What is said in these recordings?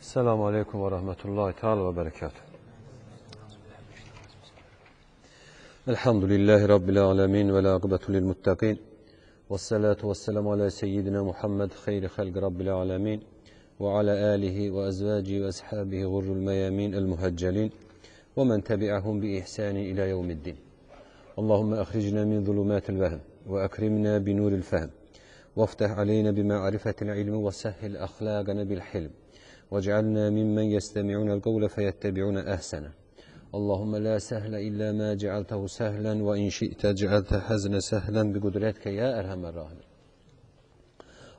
Selamun Aleyküm ve Rahmetullahi Teala ve Berekatuhu. Elhamdülillahi Rabbil Alemin ve la akıbetu lil muttaqin. Vessalatu vesselamu ala seyyidina Muhammed khayri halqi Rabbil Alemin ve ala alihi ve ezvacihi ve ashabihi gurrul meyamin el muhaccelin ve men tebi'ahum bi ihsani ila yevmiddin. Allahümme ahricna min zulumatil vehm ve akrimna bi nuril fehm ve aftah aleyna bi ma'rifetil ilmi ve sehhil ahlâgana bil hilm. وَاجْعَلْنَا مِمَّنْ يَسْتَمِعُونَ الْقَوْلَ فَيَتَّبِعُونَ أَحْسَنَهُ اللهم لا سهل إلا ما جعلته سهلا وإن شئت جعلت حزن سهلا بقدرتك يا أرحم الراحمين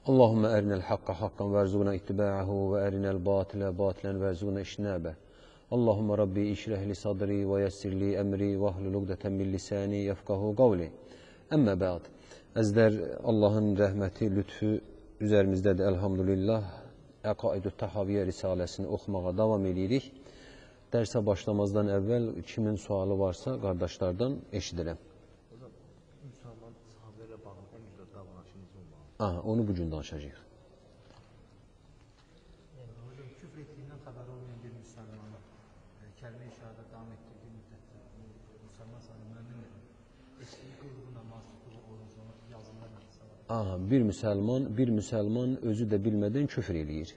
اللهم أرنا الحق حقا وارزقنا اتباعه وأرنا الباطل باطلا وارزقنا اجتنابه اللهم ربي اشرح لي صدري ويسر لي أمري واحلل عقدة من لساني يفقهوا قولي أما بعد Əzlər Allahın rəhməti, lütfü üzərimizdedir elhamdülillah. Əqaid-ü Tahaviyyə risaləsini oxumağa davam edirik. Dərsə başlamazdan əvvəl kimin sualı varsa qardaşlardan eşidirəm. Hocam, müsəlman sahabələrlə bağlı ən güzel davranışınız olmalı. Onu bugün danışacağıq. Hocam, küfr ettiğinden xəbəri olmayan bir müsəlmanı kəlmə-i şəhadət davam etdirdiyi müddətdə müsəlman sana müəmin edir. Etdiyi qulluğuna, masluğu olunca onu yazılar nəsə var. Bir müsəlman özü də bilmədən küfr eləyir.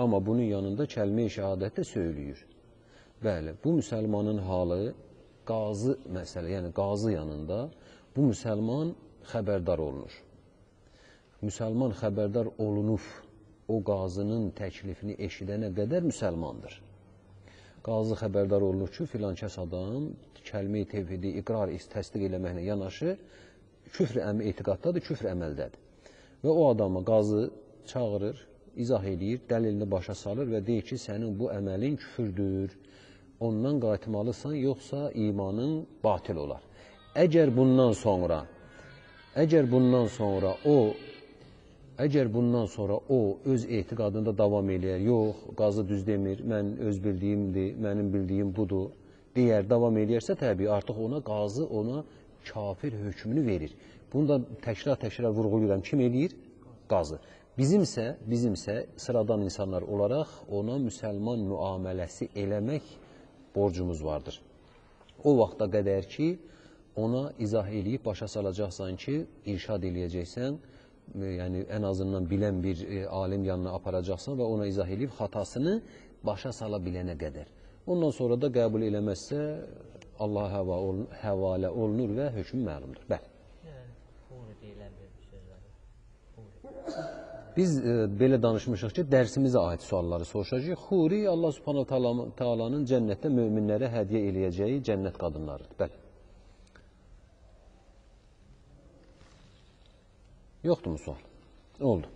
Amma bunun yanında kəlmə-i şəhadət də söylüyür. Bəli, bu müsəlmanın halı qazı məsələ, yəni qazı yanında bu müsəlman xəbərdar olunur. Müsəlman xəbərdar olunub, o qazının təklifini eşidənə qədər müsəlmandır. Qazı xəbərdar olunur ki, filankəs adam kəlmə-i tevhidi iqrar təsdiq eləməklə yanaşı küfr etiqaddadır, küfr əməldədir. Və o adama qazı çağırır, izah edir, dəlilini başa salır və deyir ki, sənin bu əməlin küfürdür, ondan qayıtmalısan, yoxsa imanın batil olar. Əgər bundan sonra o öz etiqadında davam eləyər, yox, qazı düz demir, mən öz bildiyimdir, mənim bildiyim budur, deyər, davam eləyərsə təbii artıq qazı ona kafir hökmünü verir. Bunu da təkrar vurğulayıram. Kim eləyir? Qazı. Bizimsə sıradan insanlar olaraq ona müsəlman müamiləsi eləmək borcumuz vardır. O vaxta qədər ki, ona izah eləyib başa salacaqsan ki, irşad eləyəcəksən, yəni ən azından bilən bir alim yanına aparacaqsan və ona izah eləyib xatasını başa sala bilənə qədər. Ondan sonra da qəbul eləməzsə, Allaha həvalə olunur və hökm məlumdur. Bəli. Biz belə danışmışıq ki, dərsimizə aid sualları soruşacağıq. Huri, Allah Subhanahu Taala'nın cənnətdə möminlərə hədiyyə eləyəcəyi cənnət qadınlarıdır. Bəli. Yoxdur mu sual? Oldu.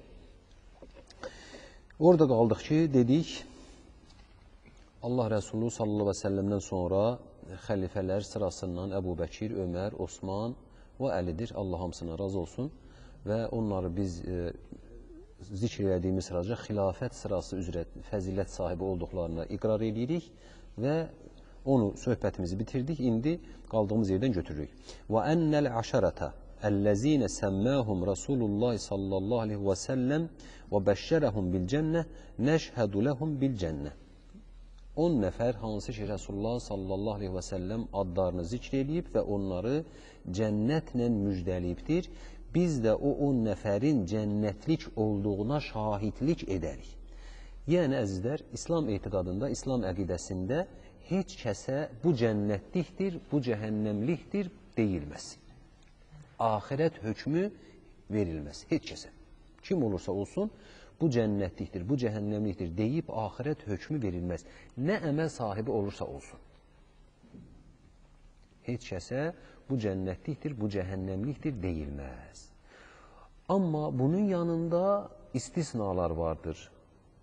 Orada qaldıq ki, dedik, Allah Rəsulü sallallahu aleyhi ve sellemdən sonra xəlifələr sırasından Əbu Bəkir, Ömər, Osman və Əlidir. Allah hamısına razı olsun. Və onları biz zikr edədiyimiz sırada xilafət sırası üzrə fəzilət sahibi olduqlarına iqrar edirik və onu söhbətimizi bitirdik. İndi qaldığımız yerdən götürürük. Və ennel aşarata ellezine semmahum Rasulullah sallallahu aleyhi və səlləm və bəşşərəhum bil cənnə nəşhədu ləhum bil cənnə. 10 nəfər hansı ki Rasulullah sallallahu aleyhi və səlləm adlarını zikr edib və onları cənnətlə müjdəliyibdir. Biz də o 10 nəfərin cənnətlik olduğuna şahidlik edərik. Yəni, əzizlər, İslam etiqadında, İslam əqidəsində heç kəsə bu cənnətlikdir, bu cəhənnəmlikdir deyilməz. Axirət hökmü verilməz, heç kəsə. Kim olursa olsun, bu cənnətlikdir, bu cəhənnəmlikdir deyib axirət hökmü verilməz. Nə əməl sahibi olursa olsun. Heç kəsə bu cənnətlikdir, bu cəhənnəmlikdir deyilməz. Amma bunun yanında istisnalar vardır.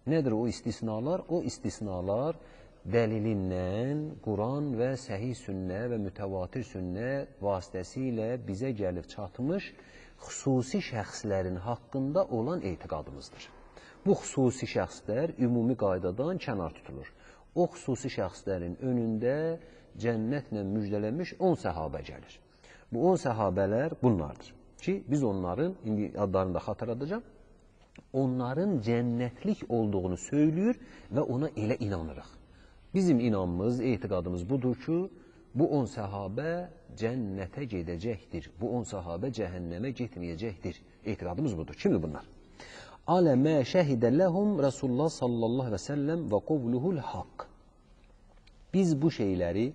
Nədir o istisnalar? O istisnalar dəlilindən Quran və səhih sünnə və mütəvatir sünnə vasitəsilə bizə gəlib çatmış xüsusi şəxslərin haqqında olan etiqadımızdır. Bu xüsusi şəxslər ümumi qaydadan kənar tutulur. O xüsusi şəxslərin önündə cənnətlə müjdələnmiş 10 səhabə gəlir. Bu 10 səhabələr bunlardır ki, biz onların, indi adlarını da xatırladacağım, onların cənnətlik olduğunu söylüyor və ona elə inanırıq. Bizim inanmız, etiqadımız budur ki, bu 10 səhabə cənnətə gedəcəkdir. Bu 10 səhabə cəhənnəmə getməyəcəkdir. Etiqadımız budur. Kimdir bunlar? Alə mə şəhidə ləhum Rasulullah sallallahu aleyhi və səlləm və qovluhul haqq. Biz bu şeyləri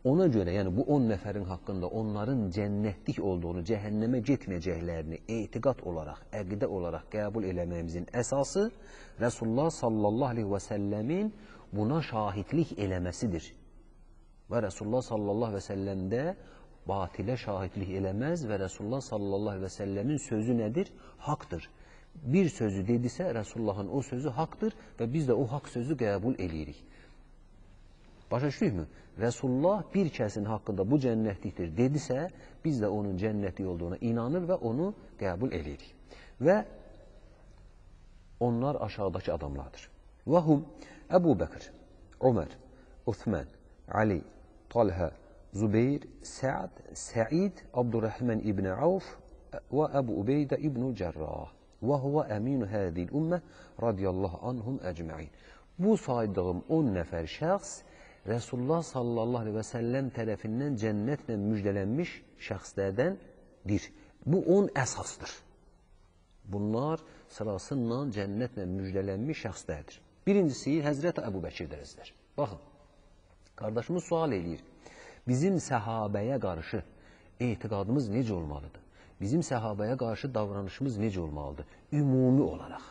ona görə, yəni bu 10 nəfərin haqqında onların cənnətlik olduğunu, cəhənnəmə getməyəcəklərini etiqad olaraq, əqidə olaraq qəbul eləməyimizin əsası Rasulullah sallallahu aleyhi və səlləmin buna şahidlik eləməsidir. Və Rasulullah sallallahu aleyhi və səlləm də batilə şahidlik eləməz və Rasulullah sallallahu aleyhi və səlləmin sözü nədir? Haqdır. Bir sözü dedisə, Resulullah'ın o sözü haktır və biz də o haqq sözü qəbul eləyirik. Başa düşdük mü? Resulullah bir kəsin haqqında bu cənnətlikdir dedisə, biz də onun cənnətlik olduğuna inanır və onu qəbul eləyirik. Və onlar aşağıdakı adamlardır. Və hum Əbu Bəkir, Ömər, Osman, Ali, Talha, Zübeyir, Sa'd, Sa'id, Abdurrahman ibn Avf və Əbu Ubeydə ibn Cərrah. Və huvə əminu hədil ümmə radiyallahu anhum əcməin. Bu saydığım 10 nəfər şəxs Resulullah sallallahu aleyhi və səlləm tərəfindən cənnətlə müjdələnmiş şəxslərdəndir. Bu 10 əsasdır. Bunlar sırasıyla cənnətlə müjdələnmiş şəxslərdir. Birincisi Həzrəti Əbu Bəkirdir. Baxın, qardaşımız sual eləyir. Bizim səhabəyə qarşı etiqadımız necə olmalıdır? Bizim səhabəyə qarşı davranışımız necə olmalıdır? Ümumi olaraq.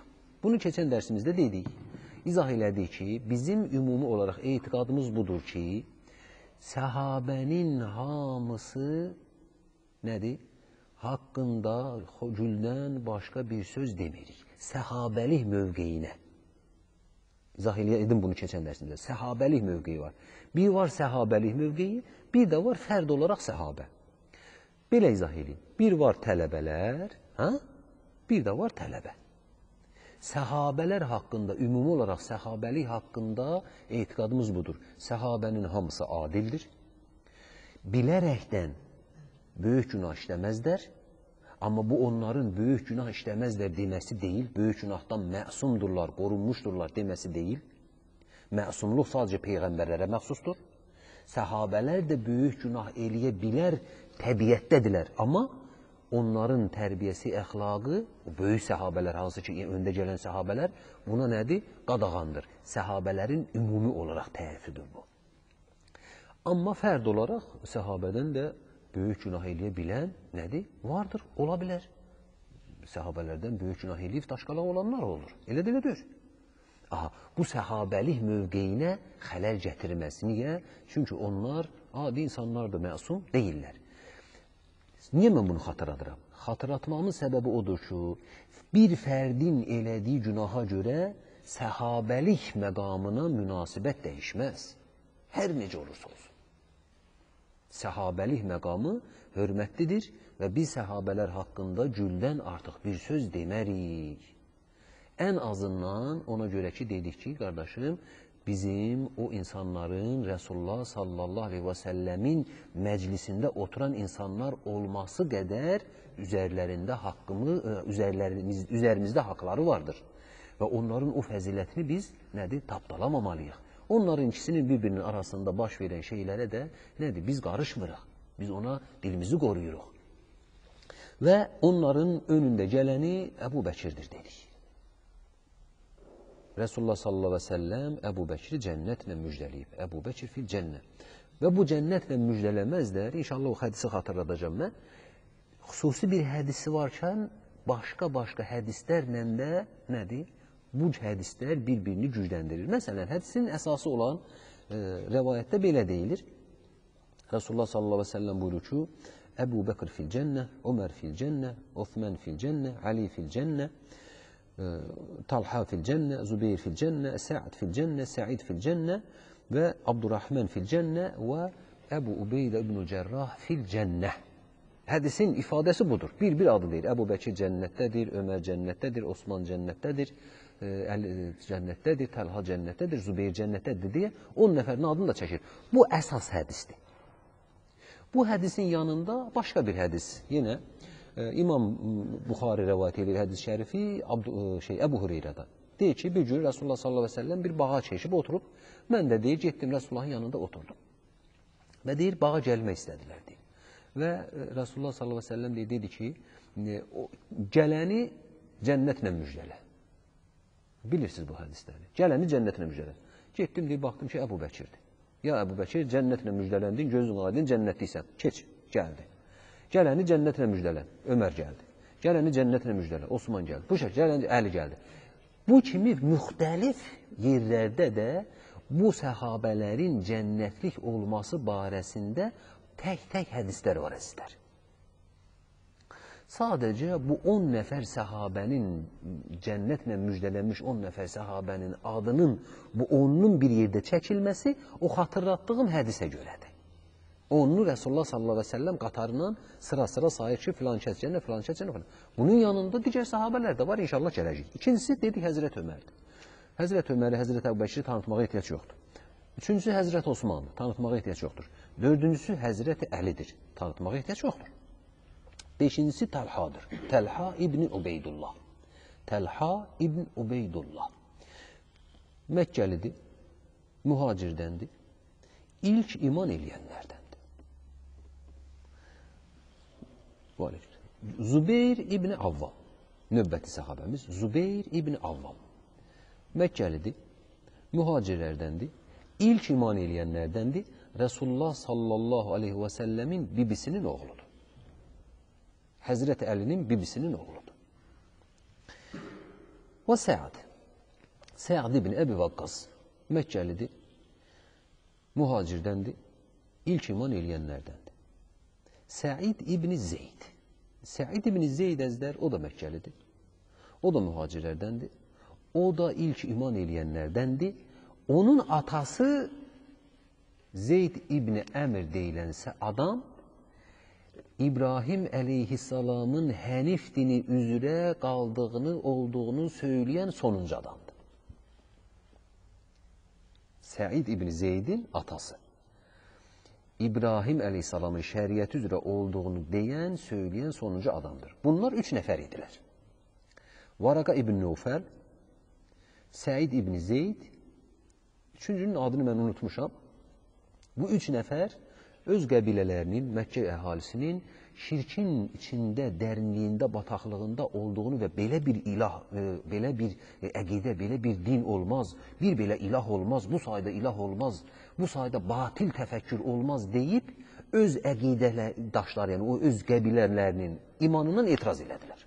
Bunu keçən dərsimizdə dedik. İzah elədik ki, bizim ümumi olaraq etiqadımız budur ki, səhabənin hamısı nədir? Haqqında güldən başqa bir söz demirik. Səhabəlik mövqeyinə. İzah edim bunu keçən dərsimizdə. Səhabəlik mövqeyi var. Bir var səhabəlik mövqeyi, bir də var fərd olaraq səhabə. Belə izah edeyim. Bir var tələbələr, bir də var tələbə. Səhabələr haqqında, ümumi olaraq səhabəlik haqqında etiqadımız budur. Səhabənin hamısı adildir. Bilərəkdən böyük günah işləməzlər. Amma bu onların böyük günah işləməzlər deməsi deyil. Böyük günahdan məsumdurlar, qorunmuşdurlar deməsi deyil. Məsumluq sadəcə peyğəmbərlərə məxsusdur. Səhabələr də böyük günah eləyə bilər, təbiətdədirlər. Amma onların tərbiyəsi, əxlaqı, böyük səhabələr, hansı ki, öndə gələn səhabələr, buna nədir? Qadağandır. Səhabələrin ümumi olaraq tərifidir bu. Amma fərd olaraq səhabədən də böyük günah eləyə bilən nədir? Vardır, ola bilər. Səhabələrdən böyük günah eləyib daşqalaq olanlar olur. Elə də elədir. Bu səhabəlik mövqeyinə xələl gətirməz. Niyə? Çünki onlar adi insanlardır, məsum deyirlər. Niyə mən bunu xatırladıram? Xatırlatmamın səbəbi odur ki, bir fərdin elədiyi günaha görə səhabəlik məqamına münasibət dəyişməz. Hər necə olursa olsun. Səhabəlik məqamı hörmətlidir və biz səhabələr haqqında güldən artıq bir söz demərik. Ən azından ona görə ki, dedik ki, qardaşım, bizim o insanların Resulullah sallallahu aleyhi və səlləmin məclisində oturan insanlar olması qədər üzərlərində üzerimizdə haqları vardır. Və onların o fəzilətini biz nədir? Tapdalamamalıyıq. Onların ikisinin bir-birinin arasında baş verən şeylərə də nədir? Biz qarışmırıq. Biz ona dilimizi qoruyuruq. Və onların önündə gələni Əbu Bəkirdir dedik. Resulullah sallallahu aleyhi ve sellem Əbu Bəkiri cənnətlə müjdəliyib. Əbu Bəkir fil cənnə. Və bu cənnətlə müjdələməzlər. İnşallah o hədisi xatırladacağım mən. Xüsusi bir hədisi varkən başqa hədislərlə də nədir? Bu hədislər bir-birini gücləndirir. Məsələn, hədisin əsası olan rəvayətdə belə deyilir. Resulullah sallallahu aleyhi ve sellem buyurur ki, Əbu Bəkir fil cənnə, Ömər fil cənnə, Osman fil cənnə, Ali fil cənnə, Talha fil cənnə, Zübeyir fil cənnə, Sa'd fil cənnə, Sa'id fil cənnə və Abdurrahman fil cənnə və Əbu Ubeydə ibn Cərrah fil cənnə. Hədisin ifadəsi budur. Bir adı deyir. Əbu Bəkir cənnətdədir, Ömər cənnətdədir, Osman cənnətdədir, Əli cənnətdədir, Talha cənnətdədir, Zübeyir cənnətdədir deyə 10 nəfərin adını da çəkir. Bu əsas hədisdir. Bu hədisin yanında başqa bir hədis. Yenə İmam Buxari rəvayət edir hədis-i şərifi Əbu Hüreyrədən. Deyir ki, bir gün Rasulullah sallallahu əleyhi və səlləm bir bağa çeşib oturub, mən də deyir, getdim Rasulullahın yanında oturdum. Və deyir, bağa gəlmək istədilər deyir. Və Rasulullah sallallahu əleyhi və səlləm dedi ki, gələni cənnətlə müjdələ. Bilirsiniz bu hədisləri. Gələni cənnətlə müjdələ. Getdim deyir, baxdım ki, Əbu Bəkirdir. Ya Əbu Bəkir, cənnətlə müjdələndin, gözün aydın, cənnətliysən. Keç, gəldi. Gələni cənnətlə müjdələn. Ömər gəldi. Gələni cənnətlə müjdələn. Osman gəldi. Bu şəkildə gələni Əli gəldi. Bu kimi müxtəlif yerlərdə də bu səhabələrin cənnətlik olması barəsində tək-tək hədislər var əzizlər. Sadəcə bu 10 nəfər səhabənin, cənnətlə müjdələnmiş 10 nəfər səhabənin adının bu 10-nun bir yerdə çəkilməsi o xatırlatdığım hədisə görədir. Onu Resulullah sallallahu aleyhi ve sellem qatarından sıra-sıra sayır ki, filan kəs cənnət, filan kəs cənnət. Bunun yanında digər sahabələr də var, inşallah gələcək. İkincisi, dedik Həzrət Ömərdir. Həzrət Öməri, Həzrət Əbu Bəkiri tanıtmağa ehtiyac yoxdur. Üçüncüsü Həzrət Osmandır, tanıtmağa ehtiyac yoxdur. Dördüncüsü Həzrət Əlidir, tanıtmağa ehtiyac yoxdur. Beşincisi Təlhadır. Təlha İbni Ubeydullah. Təlha İbni Ubeydullah. Məkkəlidir, mühacirdəndir, ilk iman eləyənlərdəndir. Zübeyir İbni Avvam, növbəti səhabəmiz Zübeyir İbni Avvam. Məkkəlidir, mühacirlərdəndir, ilk iman eləyənlərdəndir, Resulullah sallallahu aleyhi və səlləmin bibisinin oğludur. Həzrət Əlinin bibisinin oğludur. Və Səad. Səad ibn Əbi Vaqqas. Məkkəlidir, mühacirdəndir, ilk iman eləyənlərdəndir. Səid ibn Zeyd. Səid ibn Zeyd əzlər, o da Məkkəlidir. O da mühacirlərdəndir. O da ilk iman eləyənlərdəndir. Onun atası Zeyd ibn Əmr deyilənsə adam, İbrahim əleyhissalamın hənif dini üzrə qaldığını, olduğunu söyləyən sonuncu adamdır. Səid ibn Zeydin atası. İbrahim əleyhissalamın şəriəti üzrə olduğunu deyən, söyləyən sonuncu adamdır. Bunlar 3 nəfər idilər. Varaqa ibn Nufəl, Səid ibn Zeyd, üçüncünün adını mən unutmuşam. Bu 3 nəfər öz qəbilələrinin, Məkkə əhalisinin şirkin içində, dərinliyində, bataqlığında olduğunu və belə bir ilah, belə bir əqidə, belə bir din olmaz, bir belə ilah olmaz, bu sayda ilah olmaz, bu sayda batil təfəkkür olmaz deyib, öz əqidədaşları, yəni o öz qəbilələrinin imanından etiraz elədilər.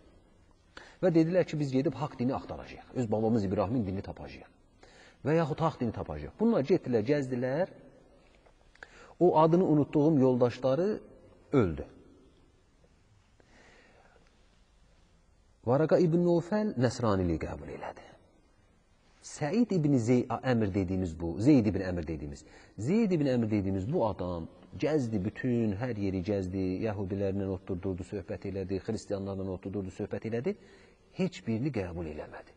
Və dedilər ki, biz gedib haqq dini axtaracaq, öz babamız İbrahimin dinini tapacaq və yaxud haqq dini tapacaq. Bunlar getdilər, gəzdilər, o adını unutduğum yoldaşları öldü. Varaqa ibn Nufəl nəsraniliyi qəbul elədi. Səid ibn Əmr dediyimiz bu, Zeyd ibn Əmr dediyimiz. Zeyd ibn Əmr dediyimiz bu adam gəzdi, bütün hər yeri gəzdi, Yahudilərlə oturdurdu, söhbət elədi, Xristiyanlarla oturdurdu, söhbət elədi. Heç birini qəbul eləmədi.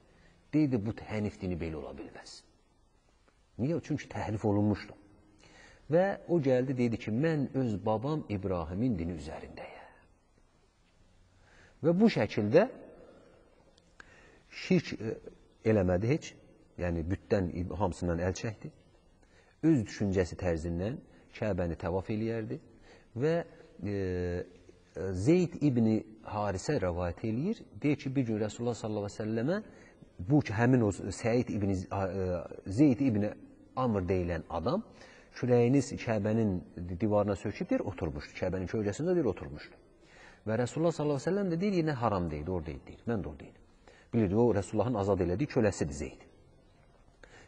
Deyildi, bu hənif dini belə ola bilməz. Niyə? Çünki təhrif olunmuşdu. Və o gəldi, dedi ki, mən öz babam İbrahimin dini üzərindəyəm. Və bu şəkildə şirk eləmədi heç, yəni bütdən hamısından əl çəkdi. Öz düşüncəsi tərzindən Kəbəni təvaf eləyərdi və Zeyd ibn Harisə rəvayət eləyir. Deyir ki, bir gün Resulullah sallallahu aleyhi ve səlləmə bu həmin o Zeyd ibn Amr deyilən adam kürəyiniz Kəbənin divarına söküb deyir, oturmuşdu. Kəbənin kölgəsində deyir, oturmuşdu. Və Resulullah sallallahu aleyhi ve sellem də deyir, yenə haram deyil, oradaydı deyir. Mən də oradaydım. Bilirdi, o Resulullahın azad elədiyi köləsidir Zeyd.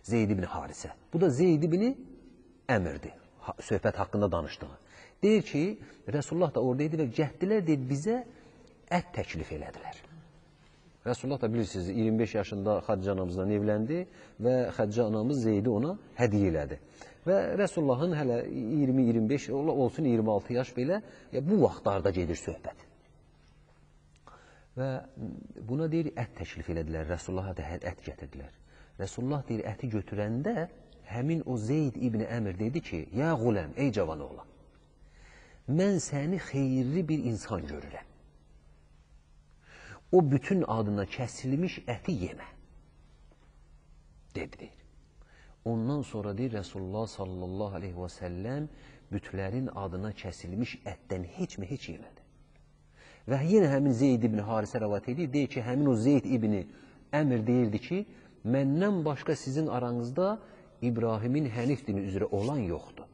Zeyd ibn Harisə. Bu da Zeyd ibn Əmirdir. Söhbət haqqında danışdığı. Deyir ki, Resulullah da oradaydı və cəhdilər deyir, bizə ət təklif elədilər. Resulullah da bilirsiniz, 25 yaşında Xədicə anamızdan evləndi və Xədicə anamız Zeydi ona hədiyyə elədi. Və Resulullahın hələ 20-25, olsun 26 yaş belə, bu vaxtlarda gedir söhbət. Və buna deyir, ət təklif elədilər, Resulullaha da ət gətirdilər. Resulullah deyir, əti götürəndə həmin o Zeyd ibn Əmr dedi ki, ya quləm, ey cavan oğlan, mən səni xeyirli bir insan görürəm. o bütün adına kəsilmiş əti yemə. Dedi deyir. Ondan sonra deyir Resulullah sallallahu aleyhi və səlləm bütlərin adına kəsilmiş ətdən heç yemədi. Və yenə həmin Zeyd ibn Harisə rəvat edir. Deyir ki, həmin o Zeyd ibn Əmr deyirdi ki, məndən başqa sizin aranızda İbrahimin Hənif dini üzrə olan yoxdur.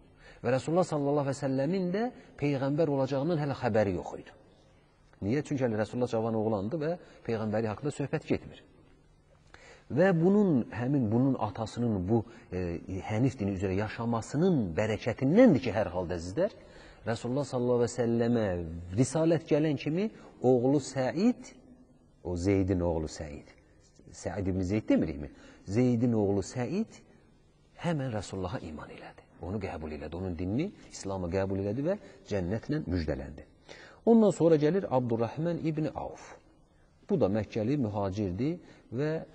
Və Resulullah sallallahu aleyhi və səlləmin də Peyğəmbər olacağından hələ xəbəri yox idi. Niyə? Çünki Resulullah cavan oğlandı və Peyğəmbəri haqqında söhbət getmir. Və bunun atasının bu Hənif dini üzrə yaşamasının bərəkətindəndir ki, hər halda əzizlər, Resulullah sallallahu aleyhi və səlləmə risalət gələn kimi oğlu Səid, o Zeydin oğlu Səid, Səid ibn Zeyd demirikmi? Zeydin oğlu Səid həmən Resulullah'a iman elədi. Onu qəbul elədi, onun dinini, İslamı qəbul elədi və cənnətlə müjdələndi. Ondan sonra gəlir Abdurrahman ibn Avf. Bu da Məkkəli mühacirdir və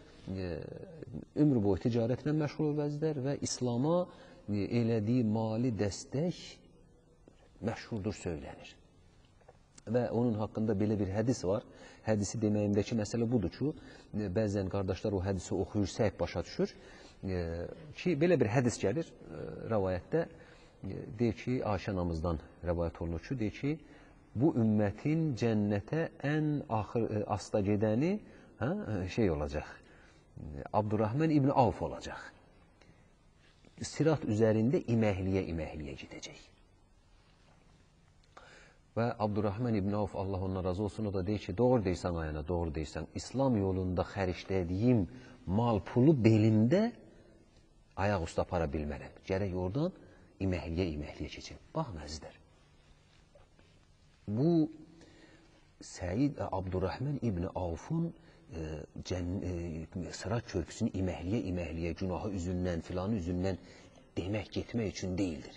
ömrü boyu ticarətlə məşğul vəzlər və İslama elədiyi mali dəstək məşhurdur, söylənir. Və onun haqqında belə bir hədis var. Hədisi deməyimdəki məsələ budur ki, bəzən qardaşlar o hədisi oxuyur, səhv başa düşür ki, belə bir hədis gəlir rəvayətdə, deyir ki, Ayşə anamızdan rəvayət olunur ki, deyir ki, bu ümmətin cənnətə ən asta gedəni olacaq, Abdurrahman ibn Avf olacaq. Sirat üzərində iməhliyə gedəcək. Və Abdurrahman ibn Avf, Allah ondan razı olsun, o da deyir ki, doğru deyirsən ayana, doğru deyirsən. İslam yolunda xərclədiyim mal pulu belimdə ayaq üstə apara bilmərəm. Gərək oradan iməhliyə keçin. Baxın, əzizlər. Bu Abdurrahman ibn Avf'un Sırat körpüsünü iməhliyə günahı üzündən, filanı üzündən demək, getmək üçün deyildir.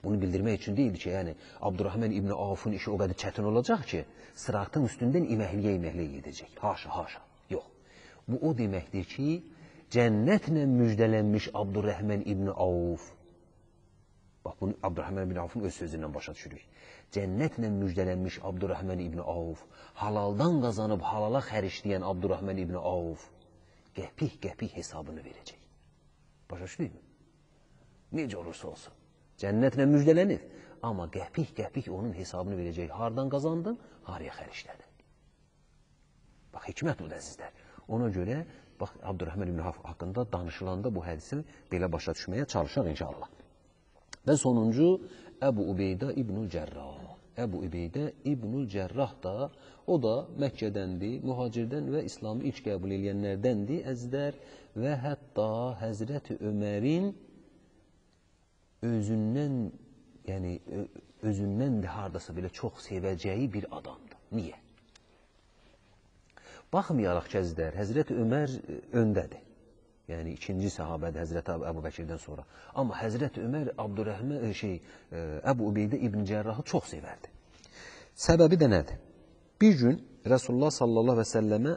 Bunu bildirmək üçün deyildi ki, yəni Abdurrahman ibn Avf'un işi o qədər çətin olacaq ki, sıratın üstündən iməhliyə gedəcək. Haşa, yox. Bu o deməkdir ki, cənnətlə müjdələnmiş Abdurrahman ibn Avf, bax bunu Abdurrahman ibn Avf'un öz sözündən başa düşürük. Cənnətlə müjdələnmiş Abdurrahman ibn Avf, halaldan qazanıb halala xərcləyən Abdurrahman ibn Avf, qəpik hesabını verəcək. Başa düşürük mü? Necə olursa olsun. Cənnətlə müjdələnir, amma qəpik onun hesabını verəcək. Hardan qazandın, haraya xərclədin. Bax, hikmət budur, əzizlər. Ona görə, bax, Abdurrahman ibn Avf haqqında danışılanda bu hədisi belə başa düşməyə çalışaq inşallah. Və sonuncu, Əbu Ubeydə İbnül Cərrah. Əbu Ubeydə İbnül Cərrah da, o da Məkkədəndir, mühacirdən və İslamı ilk qəbul edənlərdəndir, əzizlər. Və hətta Həzrəti Ömərin özündən də hardasa belə çox sevəcəyi bir adamdır. Niyə? Baxmayaraq ki, əzizlər, Həzrəti Ömər öndədir. Yəni, ikinci sahabədir Həzrəti Əbu Bəkirdən sonra. Amma Həzrəti Ömər Əbu Ubeydə İbn Cərrahı çox sevərdi. Səbəbi də nədir? Bir gün Resulullah sallallahu aleyhi və səlləmə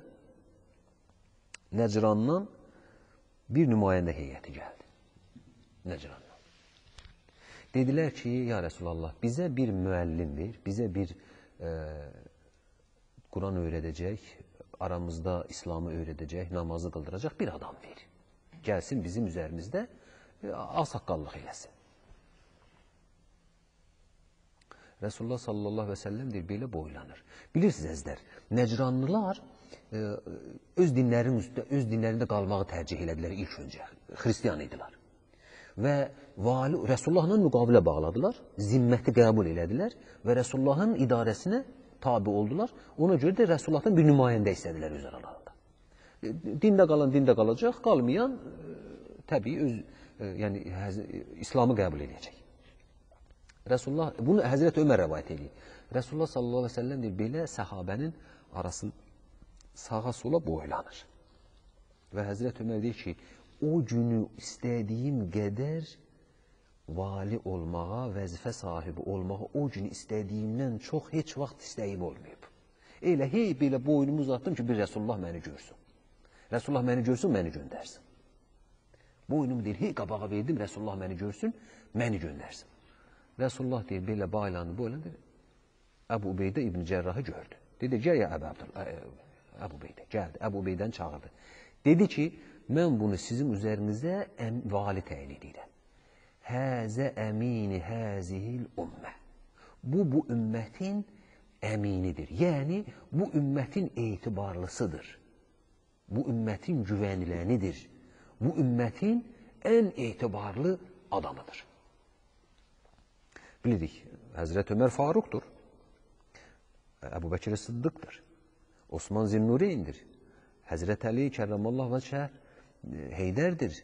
Nəcrandan bir nümayəndə heyəti gəldi. Nəcrandan. Dedilər ki, ya Resulallah, bizə bir müəllim ver, bizə bir Quran öyrədəcək, aramızda İslamı öyrədəcək, namazı qıldıracaq bir adam ver. Gəlsin bizim üzərimizdə ağsaqqallıq eləsin. Resulullah sallallahu aleyhi və səlləm deyir, belə boylanır. Bilirsiniz, əzizlər, Nəcranlılar öz dinlərində qalmağı tərcih elədilər ilk öncə. Xristiyan idilər. Və Resulullahla müqavilə bağladılar, zimməti qəbul elədilər və Resulullahın idarəsinə tabi oldular. Ona görə də Resulullahdan bir nümayəndə istədilər öz aralarında. Dində qalan dində qalacaq, qalmayan təbii İslamı qəbul edəcək. Resulullah, bunu Həzrəti Ömər rəvayət edir. Resulullah sallallahu aleyhi ve sellem deyir, belə səhabənin arası sağa sola boylanır. Və Həzrəti Ömər deyir ki, o günü istədiyim qədər vali olmağa, vəzifə sahibi olmağa, o günü istədiyimdən çox heç vaxt istəyim olmayıb. Elə belə boynumu uzattım ki, bir Resulullah məni görsün. Resulullah məni görsün, məni göndərsin. Boynumu deyir, qabağa verdim, Resulullah məni görsün, məni göndərsin. Resulullah deyir, belə boylandı, Əbu Ubeydə İbn Cərrahı gördü. Dedi, gəl ya Əbu Ubeydə gəldi, Əbu Ubeydəni çağırdı. Dedi ki, mən bunu sizin üzərinizə vali təyin edirəm. Həzə əmini həzihil ümmə. Bu ümmətin əminidir. Yəni, bu ümmətin etibarlısıdır. Bu ümmətin güvənilənidir. Bu ümmətin ən etibarlı adamıdır. Bilirik, Həzrət Ömər Faruqdur. Əbu Bəkir Sıddıqdır. Osman Zinnureyndir. Həzrət Əli Kərramallah vəcəh Heydərdir.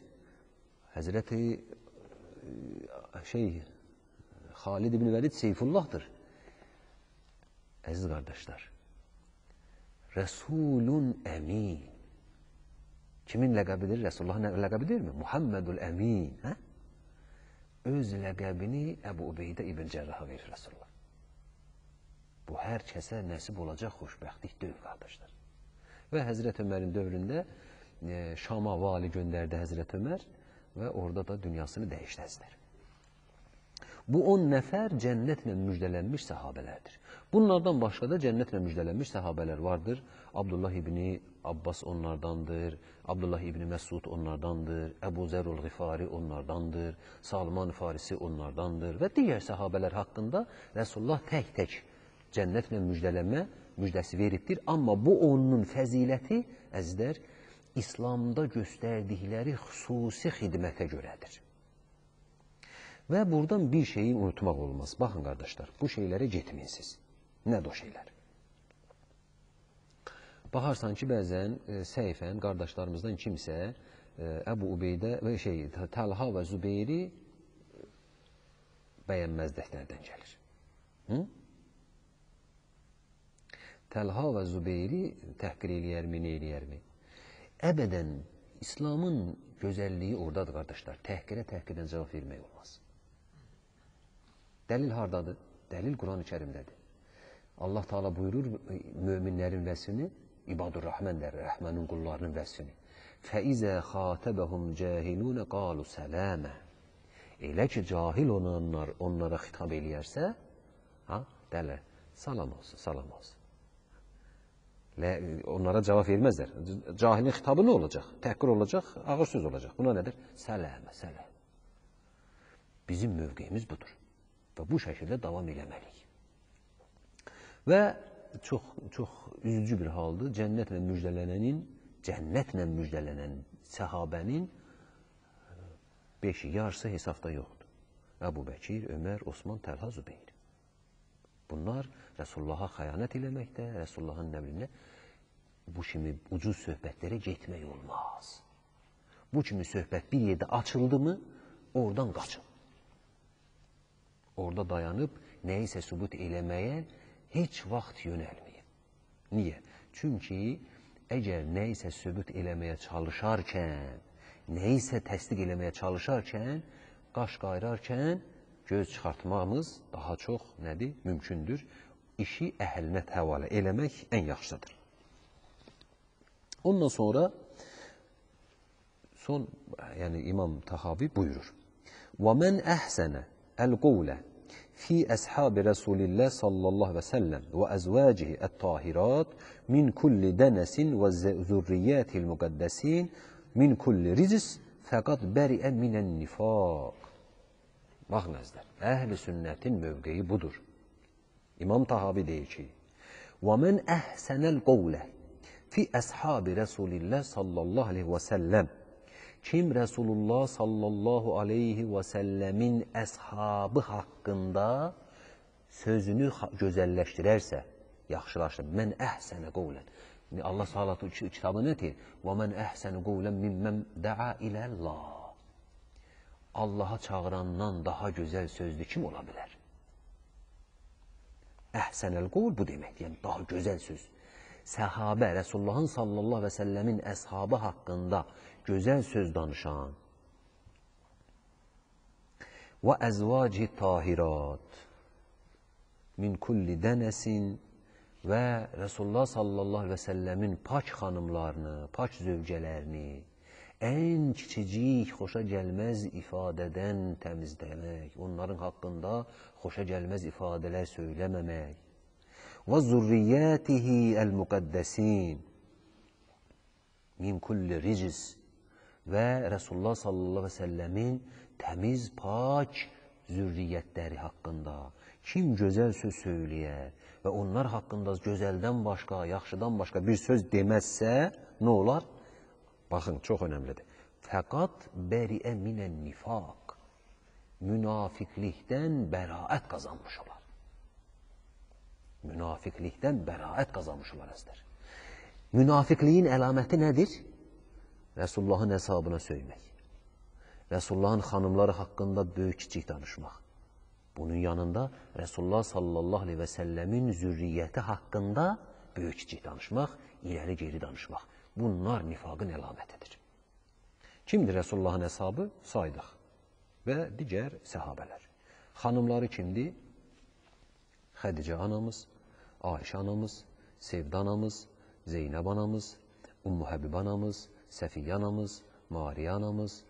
Həzrəti Xalid ibn Vəlid Seyfullahdır. Əziz qardaşlar, Rəsulun Əmin. Kimin ləqəbidir? Resulullahın ləqəbidirmi? Muhammedul Əmin. Öz ləqəbini Əbu Ubeydə ibn Cərraha verir Resulullah. Bu, hər kəsə nəsib olacaq xoşbəxtlik deyil, qardaşlar. Və Həzrət Ömərin dövründə Şama vali göndərdi Həzrət Ömər və orada da dünyasını dəyişdəzlər. Bu 10 nəfər cənnətlə müjdələnmiş səhabələrdir. Bunlardan başqa da cənnətlə müjdələnmiş səhabələr vardır. Abdullah ibn Abbas onlardandır, Abdullah ibn Məsud onlardandır, Əbu Zərul Ğifari onlardandır, Salman Farisi onlardandır və digər səhabələr haqqında Resulullah tək-tək cənnətlə müjdələnmə müjdəsi veribdir. Amma bu onun fəziləti, əzizlər, İslamda göstərdikləri xüsusi xidmətə görədir. Və buradan bir şeyi unutmaq olmaz. Baxın, qardaşlar, bu şeylərə getməyin siz. Nədir o şeylər? Baxarsan ki, bəzən səhifən qardaşlarımızdan kimsə Əbu Ubeydə və Təlha və Zübeyri bəyənməzdəklərdən gəlir. Təlha və Zübeyri təhqir eləyərmi, nə eləyərmi? Əbədən İslamın gözəlliyi oradadır, qardaşlar. Təhqirdən cavab vermək olmaz. Dəlil hardadır? Dəlil Quran-ı Kərimdədir. Allah Teala buyurur möminlərin vəsfini, İbadur-Rəhmən der, Rəhmənin qullarının vəsfini. Fəizə xatəbəhum cəhilunə qalu sələmə. Elə ki, cahil olanlar onlara xitab eləyərsə, dələ, salam olsun, salam olsun. Onlara cavab verməzlər. Cahilin xitabı nə olacaq? Təhqir olacaq, ağır söz olacaq. Buna nədir? Sələmə, sələm. Bizim mövqeyimiz budur. Və bu şəkildə davam eləməliyik. Və çox üzücü bir haldır. Cənnətlə müjdələnən səhabənin 5-i, yarısı hesabda yoxdur. Əbu Bəkir, Ömər, Osman, Təlha, Zübeyir. Bunlar Resulullah'a xəyanət eləməkdə, Resulullah'ın nəbrinə bu kimi ucuz söhbətlərə getmək olmaz. Bu kimi söhbət bir yerdə açıldı mı, oradan qaçın. Orada dayanıb nəyisə sübut eləməyə heç vaxt yönəlməyin. Niyə? Çünki əgər nəyisə sübut eləməyə çalışarkən, nəyisə təsdiq eləməyə çalışarkən, qaş qayrarkən göz çıxartmamız daha çox nədir? Mümkündür. İşi əhlinə həvalə eləmək ən yaxşıdır. Ondan sonra yəni İmam Tahavi buyurur. وَمَنْ أَحْسَنَ الْقَوْلَ فِي أَصْحَابِ رَسُولِ اللّٰهِ صَلَّى اللّٰهِ وَسَلَّمْ وَأَزْوَاجِهِ الطَّاهِرَاتِ مِنْ كُلِّ دَنَسٍ وَذُرِّيَّاتِ الْمُقَدَّسِينَ مِنْ كُلِّ رِجِسٍ فَقَدْ بَرِئَ مِنَ النِّفَاقِ. Baxın əzlər, əhl-i sünnətin mövqeyi budur. İmam Tahavi deyir ki, وَمَنْ أَحْسَنَ الْقَوْلَ فِي أَصْحَابِ رَسُولِ اللّٰهِ صَلَّى اللّٰهِ عَلَيْهِ وَسَلَّمْ. Kim Resulullah sallallahu aleyhi və səlləmin əshabı haqqında sözünü gözəlləşdirərsə, yaxşılaşdır. Mən əhsənə qovlən. Allah Salatı kitabı nədir? وَمَنْ أَحْسَنَ قَوْلًا مِمَّنْ دَعَا إِلَى اللّٰهِ. Allaha çağırandan daha gözəl sözlü kim ola bilər? Əhsənəl qovl bu deməkdir, yəni daha gözəl söz. Səhabə, Resulullahın sallallahu və səlləmin əshabı haqqında gözəl söz danışan və əzvaci tahirat min kulli dənəsin və Resulullah sallallahu və səlləmin pak xanımlarını, pak zövcələrini ən kiçicik, xoşa gəlməz ifadədən təmizləmək, onların haqqında xoşa gəlməz ifadələr söyləməmək və zurriyyətihi əl-müqəddəsin min kulli ricis və Resulullah sallallahu aleyhi ve sellemin təmiz, pak zürriyyətləri haqqında kim gözəl söz söyləyər və onlar haqqında gözəldən başqa, yaxşıdan başqa bir söz deməzsə, nə olar? Baxın, çox önəmlidir. Fəqat bəriə minən nifaq. Münafiqlikdən bəraət qazanmış olar. Münafiqlikdən bəraət qazanmış olar əzlər. Münafiqliyin əlaməti nədir? Resulullahın hesabına söymək. Resulullahın xanımları haqqında böyük kiçik danışmaq. Bunun yanında Resulullah sallallahu aleyhi ve sellemin zürriyyəti haqqında böyük kiçik danışmaq, ileri geri danışmaq. Bunlar nifaqın əlamətidir. Kimdir Resulullahın hesabı? Saydıq və digər səhabələr. Xanımları kimdir? Xədicə anamız, Ayşə anamız, Sevda anamız, Zeynəb anamız, Ummu Həbib anamız, Səfiyyə anamız, Mariya anamız,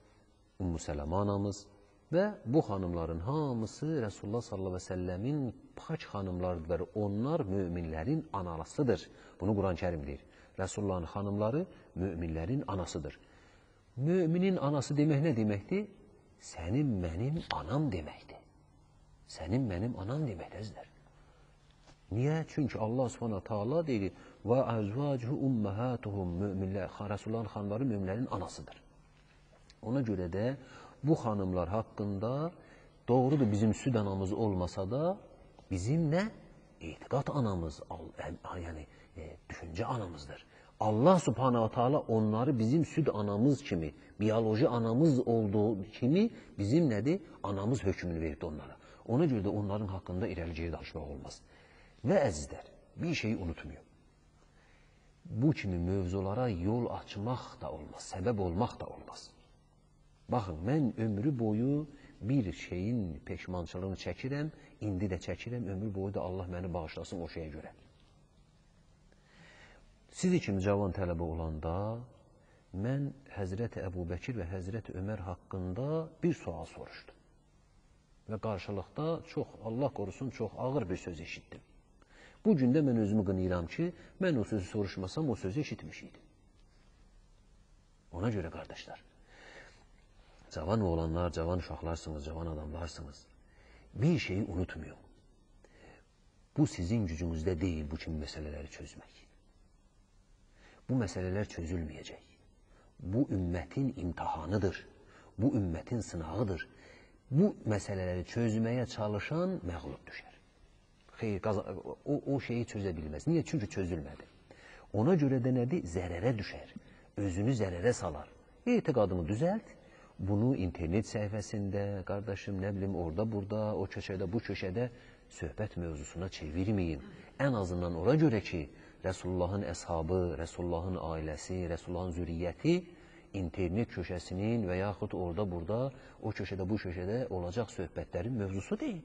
Ummu Sələmə anamız və bu xanımların hamısı Resulullah sallallahu aleyhi ve sellemin pak xanımlarıdır. Onlar müminlərin anasıdır. Bunu Quran-ı Kerim deyir. Resulullahın xanımları müminlərin anasıdır. Müminin anası demək nə deməkdir? Sənin mənim anam deməkdir. Sənin mənim anam deməkdir. Niyə? Çünki Allah subhanahu ta'ala deyir və əzvacuhu umməhatuhum müminlər, Resulullahın xanımları müminlərin anasıdır. Ona görə də bu xanımlar haqqında doğrudur bizim süd anamız olmasa da bizim nə? İtiqad anamız, yəni düşüncə anamızdır. Allah subhanahu ta'ala onları bizim süd anamız kimi, biyoloji anamız olduğu kimi bizim nədir? Anamız hökmünü verdi onlara. Ona görə də onların haqqında irəli geri danışmaq olmaz. Və əzizlər, bir şeyi unutmuyor. Bu kimi mövzulara yol açmaq da olmaz, səbəb olmaq da olmaz. Baxın, mən ömrü boyu bir şeyin peşmançılığını çəkirəm, indi də çəkirəm, ömrü boyu da Allah məni bağışlasın o şeyə görə. Siz kimi cavan tələbə olanda, mən Həzrəti Əbu Bəkir və Həzrəti Ömər haqqında bir sual soruşdum. Və qarşılıqda çox, Allah qorusun, çox ağır bir söz eşitdim. Bu gündə mən özümü qınayıram ki, mən o sözü soruşmasam, o sözü eşitmişiydim. Ona görə qardaşlar, cavan oğlanlar, cavan uşaqlarsınız, cavan adamlarsınız. Bir şeyi unutmuyor. Bu sizin gücünüzdə deyil bu kimi məsələləri çözmək. Bu məsələlər çözülməyəcək. Bu ümmətin imtihanıdır. Bu ümmətin sınağıdır. Bu məsələləri çözməyə çalışan məğlub düşər. Xeyr, o şeyi çözə bilməz. Niyə? Çünki çözülmədi. Ona görə də nədir? Zərərə düşər. Özünü zərərə salar. İtiqadını düzəlt. Bunu internet səhifəsində, qardaşım, nə bilim, orada, burada, o köşədə, bu köşədə söhbət mövzusuna çevirməyin. Ən azından ora görə ki, Resulullahın əshabı, Resulullahın ailəsi, Resulullahın zürriyyəti internet köşəsinin və yaxud orada, burada, o köşədə, bu köşədə olacaq söhbətlərin mövzusu deyil.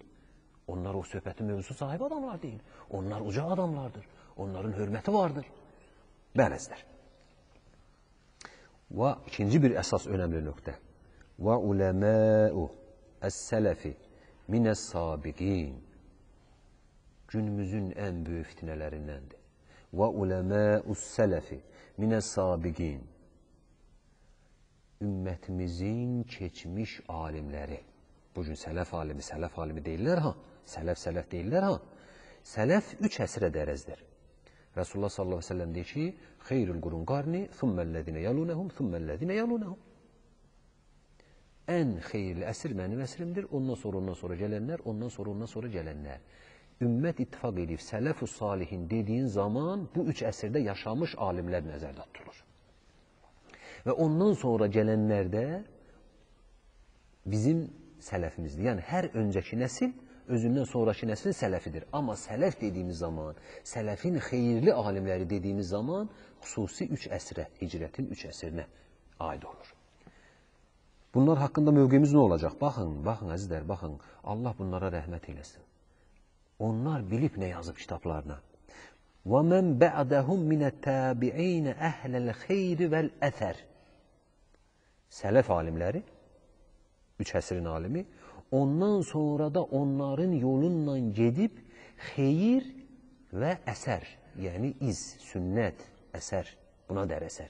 Onlar o söhbətin mövzusu sahibi adamlar deyil. Onlar uca adamlardır. Onların hörməti vardır. Bələzlər. Və ikinci bir əsas önəmli nöqtə. Və uləməu əs-sələfi minəs-sabiqin. Günümüzün ən böyük fitnələrindəndir. Və uləməus-sələfi minəs-sabiqin. Ümmətimizin keçmiş alimləri. Bugün sələf alimi deyirlər ha. Sələf deyirlər ha. Sələf 3 əsrə dərəzdir. Resulullah sallallahu aleyhi ve sellem deyir ki, xeyrül qurun qarni, thumməl-ləzinə yəlunəhum, thumməl-ləzinə yəlunəhum. Ən xeyirli əsr mənim əsrimdir. Ondan sonra gələnlər, ondan sonra gələnlər. Ümmət ittifaq edib, sələf-ü salihin dediyin zaman bu 3 əsrdə yaşamış alimlər nəzərdə tutulur. Və ondan sonra gələnlərdə bizim sələfimizdir. Yəni, hər öncəki nəsil, özündən sonraki nəslin sələfidir. Amma sələf dediyimiz zaman, sələfin xeyirli alimləri dediyimiz zaman, xüsusi 3 əsrə, hicrətin 3 əsrinə aid olur. Bunlar haqqında mövqemiz nə olacaq? Baxın, əzizlər, baxın. Allah bunlara rəhmət eləsin. Onlar bilib nə yazıb kitablarına. وَمَنْ بَعْدَهُمْ مِنَ التَّابِعِينَ أَهْلَ الْخَيْرِ وَالْأَثَرِ. Sələf alimləri, 3 əsrin alimi, ondan sonra da onların yolunla gedib xeyir və əsər, yəni iz, sünnət, əsər, buna dər əsər.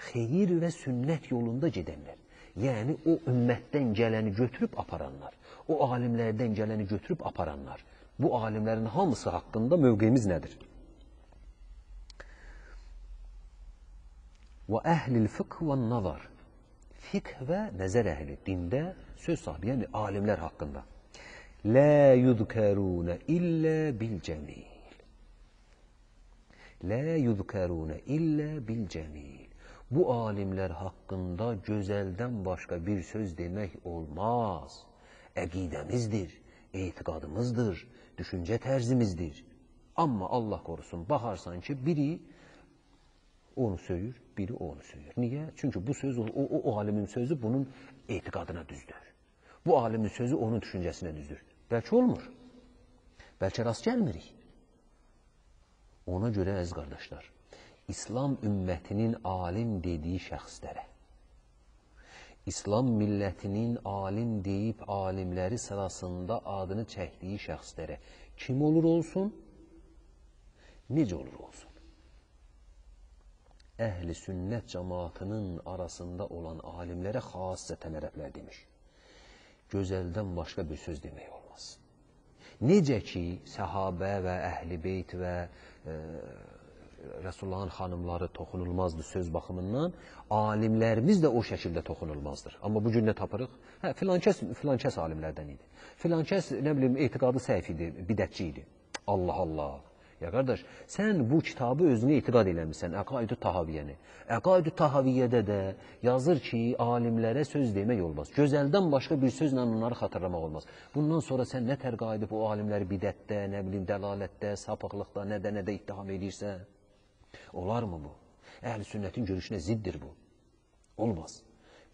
xeyir və sünnət yolunda gedənlər. Yəni, o ümmətdən gələni götürüb aparanlar, o alimlərdən gələni götürüb aparanlar. Bu alimlərin hamısı haqqında mövqeyimiz nədir? Və əhlil fiqh və nazar. Fiqh və nəzər əhli, dində söz sahibi, yəni alimlər haqqında. Lə yudkərunə illə bil cəmil. Lə yudkərunə illə bil cəmil. Bu alimlər haqqında gözəldən başqa bir söz demək olmaz. Əqidəmizdir, etiqadımızdır, düşüncə tərzimizdir. Amma Allah qorusun, baxarsan ki, biri onu söyür, biri onu söyür. Niyə? Çünki bu söz, o alimin sözü bunun etiqadına düzdür. Bu alimin sözü onun düşüncəsinə düzdür. Bəlkə olmur. Bəlkə rast gəlmirik. Ona görə əziz qardaşlar, İslam ümmətinin alim dediyi şəxslərə, İslam millətinin alim deyib alimləri sırasında adını çəkdiyi şəxslərə kim olur olsun, necə olur olsun? Əhl-i sünnət cəmaatının arasında olan alimlərə xassətən ərəblər demiş. Gözəldən başqa bir söz demək olmaz. Necə ki, səhabə və əhl-i beyt və Resulullahın xanımları toxunulmazdı söz baxımından, alimlərimiz də o şəkildə toxunulmazdır. Amma bugün nə tapırıq? Filankəs alimlərdən idi. Filankəs, nə bilim, etiqadı səhv idi, bidətçi idi. Allah Allah. Ya qardaş, sən bu kitabı özünə etiqad eləmişsən, Əqaid-ü Tahaviyyəni. Əqaid-ü Tahaviyyədə də yazır ki, alimlərə söz demək olmaz. Gözəldən başqa bir sözlə onları xatırlamaq olmaz. Bundan sonra sən nə tərqə edib o alimləri bidətdə, nə bilim, dəlalətdə, sapıqlıqda, nədə ittiham edirsən? Olarmı bu? Əhl-i sünnətin görüşünə ziddir bu. Olmaz.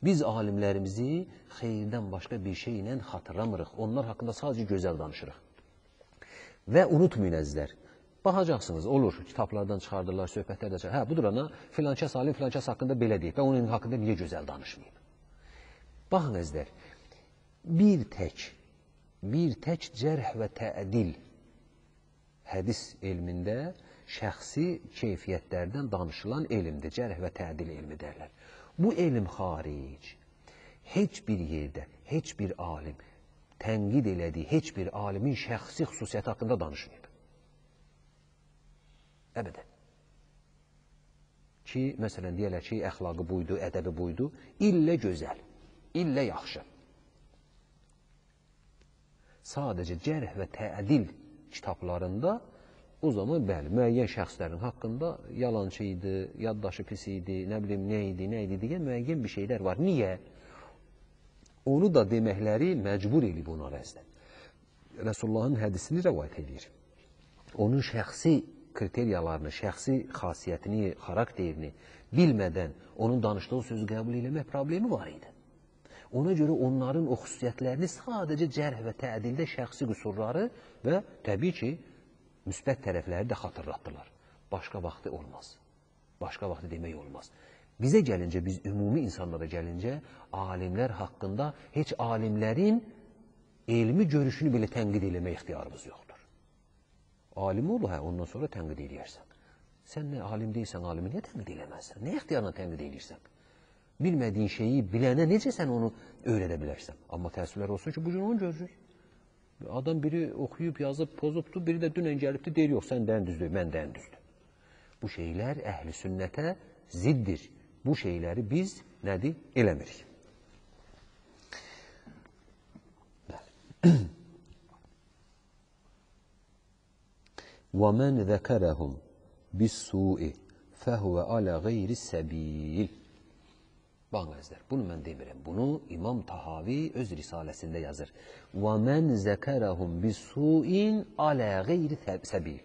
Biz alimlərimizi xeyirdən başqa bir şey ilə xatırlamırıq. Onlar haqqında sadəcə gözəl danışırıq. Və unutmayın əzizlər, baxacaqsınız, olur, kitablardan çıxardırlar, söhbətlərdə çıxardır. Hə, budur ana, filankəs alim filankəs haqqında belə deyib və onun haqqında niyə gözəl danışmayıb? Baxın əzizlər, bir tək cərh və təədil hədis elmində şəxsi keyfiyyətlərdən danışılan elmdir, cərh və təədil elmi dərlər. Bu elm xaric, heç bir yerdə, heç bir alim tənqid elədiyi, heç bir alimin şəxsi xüsusiyyəti haqqında danışmayıb. Əbədən. Ki, məsələn, deyərlər ki, əxlaqı buydu, ədəbi buydu, illə gözəl, illə yaxşı. Sadəcə cərh və təədil kitablarında o zaman, bəli, müəyyən şəxslərin haqqında yalancı idi, yaddaşı pis idi, nə bilim, nə idi, deyə müəyyən bir şeylər var. Niyə? Onu da deməkləri məcbur edib ona rəzdən. Resulullahın hədisini rəvayət edir. Onun şəxsi kriteriyalarını, şəxsi xasiyyətini, xarakterini bilmədən onun danışdığı sözü qəbul eləmək problemi var idi. Ona görə onların o xüsusiyyətlərini sadəcə cərh və təədildə şəxsi qüsurları və təbii ki, müsbət tərəfləri də xatırlatdılar. Başqa vaxtı olmaz. Başqa vaxtı demək olmaz. Bizə gəlincə, biz ümumi insanlara gəlincə, alimlər haqqında heç alimlərin elmi görüşünü belə tənqid eləmək ixtiyarımız yoxdur. Alim ol, hə, ondan sonra tənqid eləyərsən. Sən nə alim deyilsən, alimi niyə tənqid eləməzsən? Nə ixtiyarla tənqid eləyirsən? Bilmədiyin şeyi bilənə necə sən onu öyrədə bilərsən? Amma təəssüflər olsun ki, bugün onu görürük. Adam biri oxuyub, yazıb, pozubdur, biri də dünən gəlibdir, deyir, yox, sən dən düzdür, mən dən düzdür. Bu şeylər əhl-i sünnətə ziddir. Bu şeyləri biz nədir? Eləmirik. وَمَنْ ذَكَرَهُمْ بِالسُّوءِ فَهُوَ عَلَى غَيْرِ السَّبِيلِ Baxın əzizlər, bunu mən demirəm. Bunu İmam Tahavi öz risaləsində yazır. وَمَنْ ذَكَرَهُمْ بِالسُّوءٍ عَلَى غَيْرِ سَبِيلِ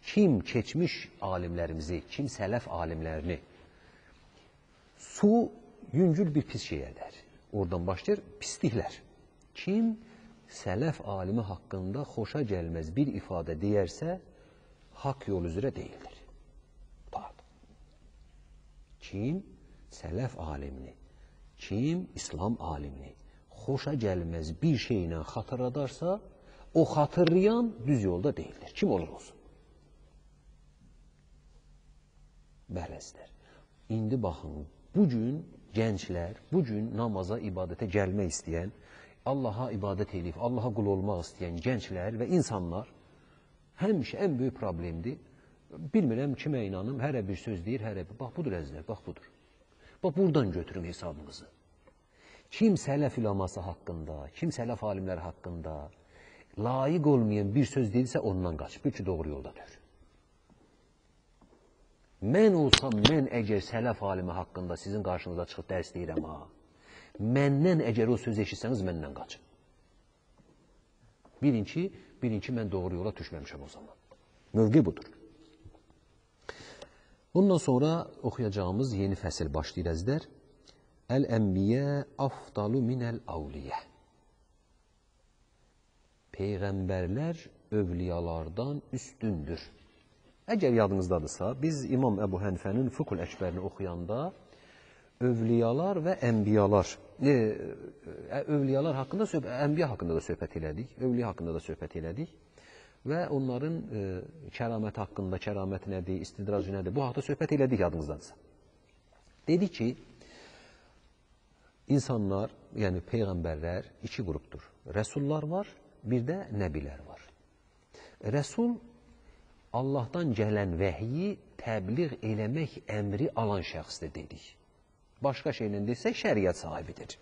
Kim keçmiş alimlərimizi, kim sələf alimlərini su yüngül bir pis şey edər. Oradan başlayır pisliklər. Kim sələf alimi haqqında xoşa gəlməz bir ifadə deyərsə, haqq yol üzrə deyildir. Kim sələf alimini, kim İslam alimini xoşa gəlməz bir şeylə xatırladarsa, o xatırlayan düz yolda deyildir. Kim olur olsun. Bələzdir. İndi baxın, Bugün gənclər, bugün namaza, ibadətə gəlmək istəyən, Allaha ibadət edib, Allaha qul olmaq istəyən gənclər və insanlar həmişə ən böyük problemdir. Bilmirəm kimə inanım, hərə bir söz deyir, hərə bir. Bax budur əzizlər, bax budur. Bax buradan götürün hesabınızı. Kim sələf üləması haqqında, kim sələf alimləri haqqında layiq olmayan bir söz deyilsə ondan qaç. Bil ki, doğru yoldadır. Mən olsam, mən əgər sələf alimi haqqında sizin qarşınıza çıxıb dərs deyirəm ha, məndən əgər o söz eşitsəniz, məndən qaçın. Bilin ki, mən doğru yola düşməmişəm o zaman. Mövqi budur. Bundan sonra oxuyacağımız yeni fəsil başlayır əzlər. Əl-ənbiyə afdalu minəl-avliyə. Peyğəmbərlər övliyalardan üstündür. Əgər yadınızdadırsa, biz İmam Əbu Hənifənin Fıkhul Əkbərini oxuyanda övliyalar və ənbiyalar, övliyalar haqqında, ənbiya haqqında da söhbət elədik, övliya haqqında da söhbət elədik və onların kəramət haqqında, kəramət nədir, istidracı nədir, bu haqda söhbət elədik yadınızdadırsa. Dedik ki, insanlar, yəni peyğəmbərlər iki qrupdur. Rəsullar var, bir də nəbilər var. Rəsul, Allahdan gələn vəhyi təbliğ eləmək əmri alan şəxsdir dedik. Başqa şeylə desək, şəriət sahibidir.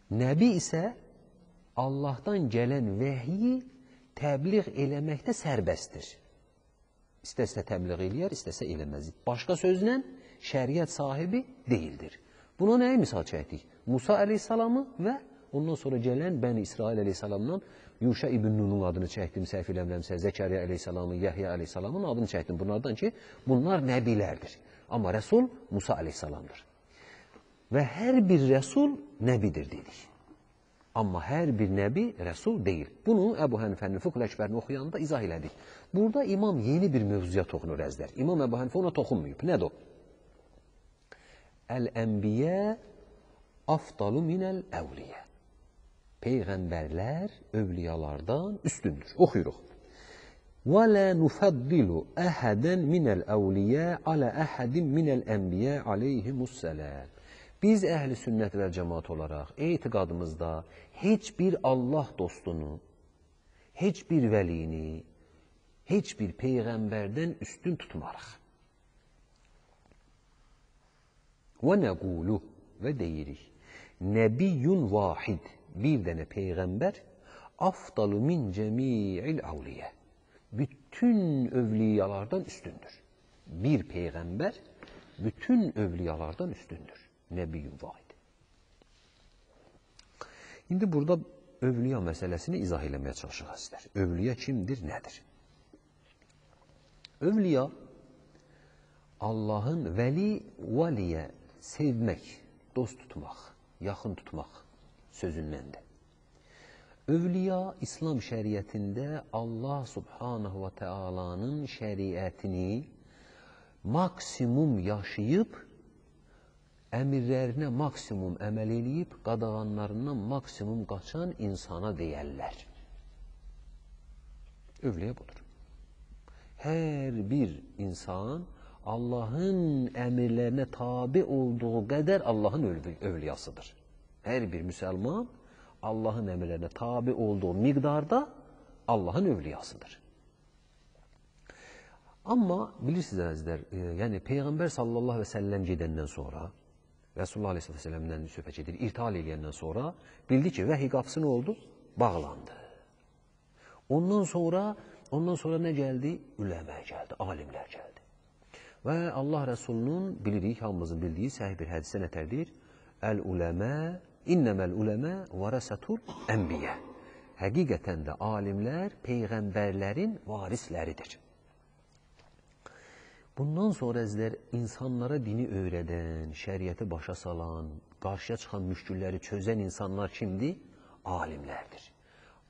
Nəbi isə Allahdan gələn vəhyi təbliğ eləməkdə sərbəstdir. İstəsə təbliğ eləyər, istəsə eləməz. Başqa sözlə, şəriət sahibi deyildir. Buna nəyi misal çəkdik? Musa əleyhissalamı və ondan sonra gələn Bəni İsrail əleyhissalamdan Yuşa ibn Nunun adını çəkdim, səhv eləmirəmsə, Zəkəriyya əleyhissalamı, Yəhya əleyhissalamın adını çəkdim. Bunlardan ki, bunlar nəbilərdir. Amma Rəsul Musa əleyhissalamdır. Və hər bir rəsul nəbidir dedik. Amma hər bir nəbi rəsul deyil. Bunu Əbu Hənifənin Fıkhul Əkbərini oxuyanda izah elədik. Burada imam yeni bir mövzuya toxunur əzlər. İmam Əbu Hənifə ona toxunmayıb. Nədir o? Əl-ənbiyə afdalu minəl-əvliyə. Peyğəmbərlər övliyalardan üstündür. Oxuyuruq. وَلَا نُفَضِّلُ أَحَدًا مِنَ الْأَوْلِيَا عَلَى أَحَدٍ مِنَ الْأَنْبِيَا عَلَيْهِمُ السَّلَامِ. Biz əhl-i sünnət və cəmaat olaraq etiqadımızda heç bir Allah dostunu, heç bir vəlini, heç bir peyğəmbərdən üstün tutmarıq. وَنَقُولُ və deyirik. Nəbiyyun vahid, bir dənə peyğəmbər, afdalu min cəmi'il avliyə. Bütün övliyalardan üstündür. Bir peyğəmbər bütün övliyalardan üstündür. Nəbiyyun vahid. İndi burada övliya məsələsini izah eləməyə çalışaq sizlər. Övliya kimdir, nədir? Övliya Allahın vəliyə sevmək, dost tutmaq, yaxın tutmaq sözündəndir. Övliya İslam şəriətində Allah subhanahu və teala'nın şəriətini maksimum yaşayıb, əmirlərinə maksimum əməl eləyib, qadağanlarından maksimum qaçan insana deyərlər. Övliya budur. Hər bir insan Allahın əmirlərinə tabi olduğu qədər Allahın övliyasıdır. Hər bir müsəlman Allahın əmirlərinə tabi olduğu miqdarda Allahın övliyasıdır. Amma bilirsiniz əzizlər, yəni Peyğəmbər sallallahu əleyhi və səlləm gedəndən sonra, Resulullah aleyhissalatu vesselam'dan söhbət edir, irtihal eləyəndən sonra bildi ki, vəhiy qapısı nə oldu? Bağlandı. Ondan sonra nə gəldi? Üləmə gəldi, alimlər gəldi. Və Allah Rəsulunun bilirik, hamımızın bildiyi səhih bir hədisə nətərdir? Əl-uləmə, innəməl-uləmə vərəsətul ənbiyə. Həqiqətən də alimlər peyğəmbərlərin varisləridir. Bundan sonra əzlər insanlara dini öyrədən, şəriəti başa salan, qarşıya çıxan müşkülləri çözən insanlar kimdir? Alimlərdir.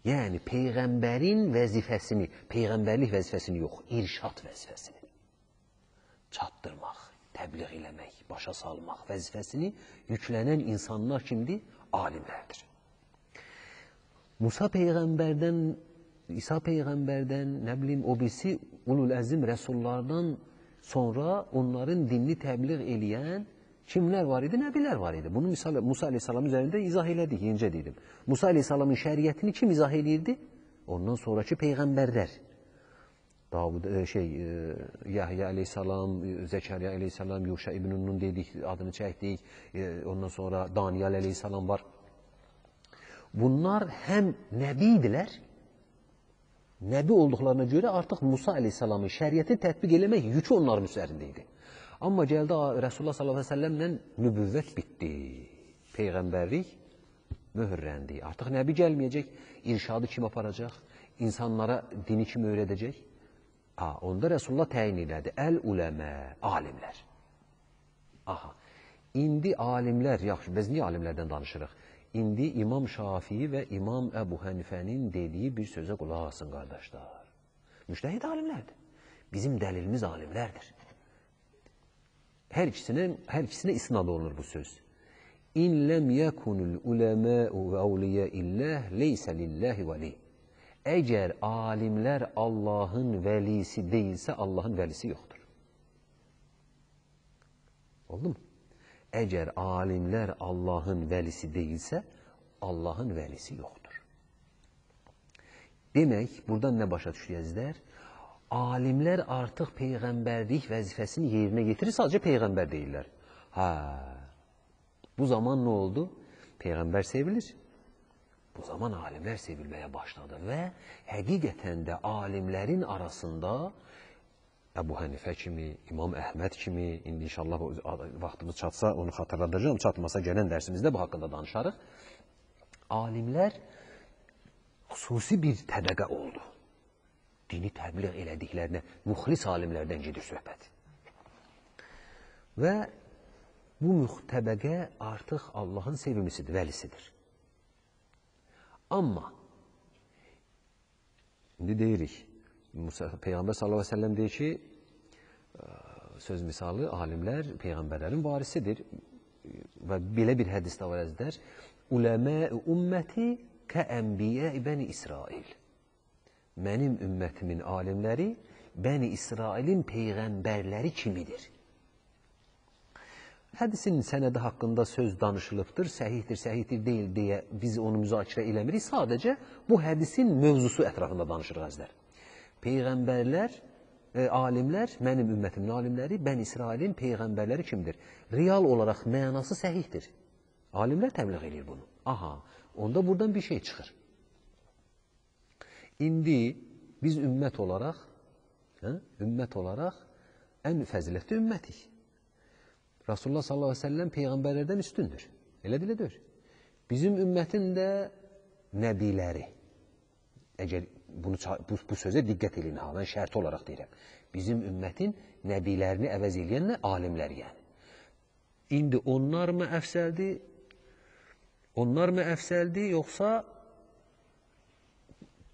Yəni peyğəmbərin vəzifəsini, peyğəmbərlik vəzifəsini yox, irşad vəzifəsini çatdırmaq, təbliğ eləmək, başa salmaq vəzifəsini yüklənən insanlar kimdir? Alimlərdir. Musa peyğəmbərdən, İsa peyğəmbərdən, nə bilim, o birisi ulul əzim rəsullardan sonra onların dinini təbliğ eləyən kimlər var idi? Nəbilər var idi. Bunu Musa Aleyhisselam üzərində izah elədik, yenicə dedim. Musa Aleyhisselamın şəriətini kim izah eləyirdi? Ondan sonraki peyğəmbərlər. Yahya Aleyhisselam, Zekeriya Aleyhisselam, Yuşa İbn Nun dedik, adını çəkdik. Ondan sonra Daniyal Aleyhisselam var. Bunlar həm nəbi idilər, nəbi olduqlarına görə artıq Musa Aleyhisselamın şəriəti tətbiq eləmək yükü onların üzərində idi. Amma gəldi Resulullah sallallahu aleyhi ve sellemlə nübüvvət bitdi. Peyğəmbərlik möhürləndi. Artıq nəbi gəlməyəcək, irşadı kim aparacaq, insanlara dini kim öyrədəcək? Onda Resulullah təyin elədi. Əl-uləmə, alimlər. Aha, indi alimlər, yaxşı, biz niyə alimlərdən danışırıq? İndi İmam Şafii və İmam Əbu Hənifənin dediyi bir sözə qulaq asın, qardaşlar. Müştəhid alimlərdir. Bizim dəlilimiz alimlərdir. Hər ikisinə isnad olunur bu söz. İn ləm yəkunul uləməu və avliyə illəh leysə lilləhi vəli. Əgər alimlər Allahın vəlisi deyilsə, Allahın vəlisi yoxdur. Oldu mu? Əgər alimlər Allahın vəlisi deyilsə, Allahın vəlisi yoxdur. Demək, buradan nə başa düşüyəzlər? Alimlər artıq peyğəmbərlik vəzifəsini yerinə getirir, sadəcə peyğəmbər deyirlər. Bu zaman nə oldu? Peyğəmbər sevilir. Bu zaman alimlər sevilməyə başladı və həqiqətən də alimlərin arasında Əbu Hənifə kimi, İmam Əhməd kimi, indi inşallah vaxtımız çatsa onu xatırladacağım, çatmasa gələn dərsimizdə bu haqqında danışarıq. Alimlər xüsusi bir təbəqə oldu. Dini təbliğ elədiklərinə, müxlis alimlərdən gedir söhbət. Və bu təbəqə artıq Allahın sevimlisidir, vəlisidir. Amma, indi deyirik, Peyğəmbər sallallahu aleyhi ve sellem deyir ki, söz misalı, alimlər peyğəmbərlərin varisidir. Və belə bir hədisdə var əzlər, uləmə-i ümməti kə-ənbiyə-i bəni İsrail. Mənim ümmətimin alimləri Bəni İsrailin peyğəmbərləri kimidir. Hədisin sənədi haqqında söz danışılıbdır, səhihdir deyil deyə biz onu müzakirə eləmirik. Sadəcə bu hədisin mövzusu ətrafında danışırıq əzlər. Peyğəmbərlər, alimlər, mənim ümmətimin alimləri Bəni İsrailin peyğəmbərləri kimdir? Real olaraq mənası səhihdir. Alimlər təbliğ edir bunu. Aha, onda buradan bir şey çıxır. İndi biz ümmət olaraq ən fəzilətli ümmətik. Rasulullah sallallahu aleyhi ve sellem peyğəmbərlərdən üstündür. Elədir. Bizim ümmətin də nəbiləri. Əgər bu sözə diqqət edin, mən şərti olaraq deyirəm. Bizim ümmətin nəbilərini əvəz eləyən nə? Alimlər yəni. İndi onlar mı əfsəldir, yoxsa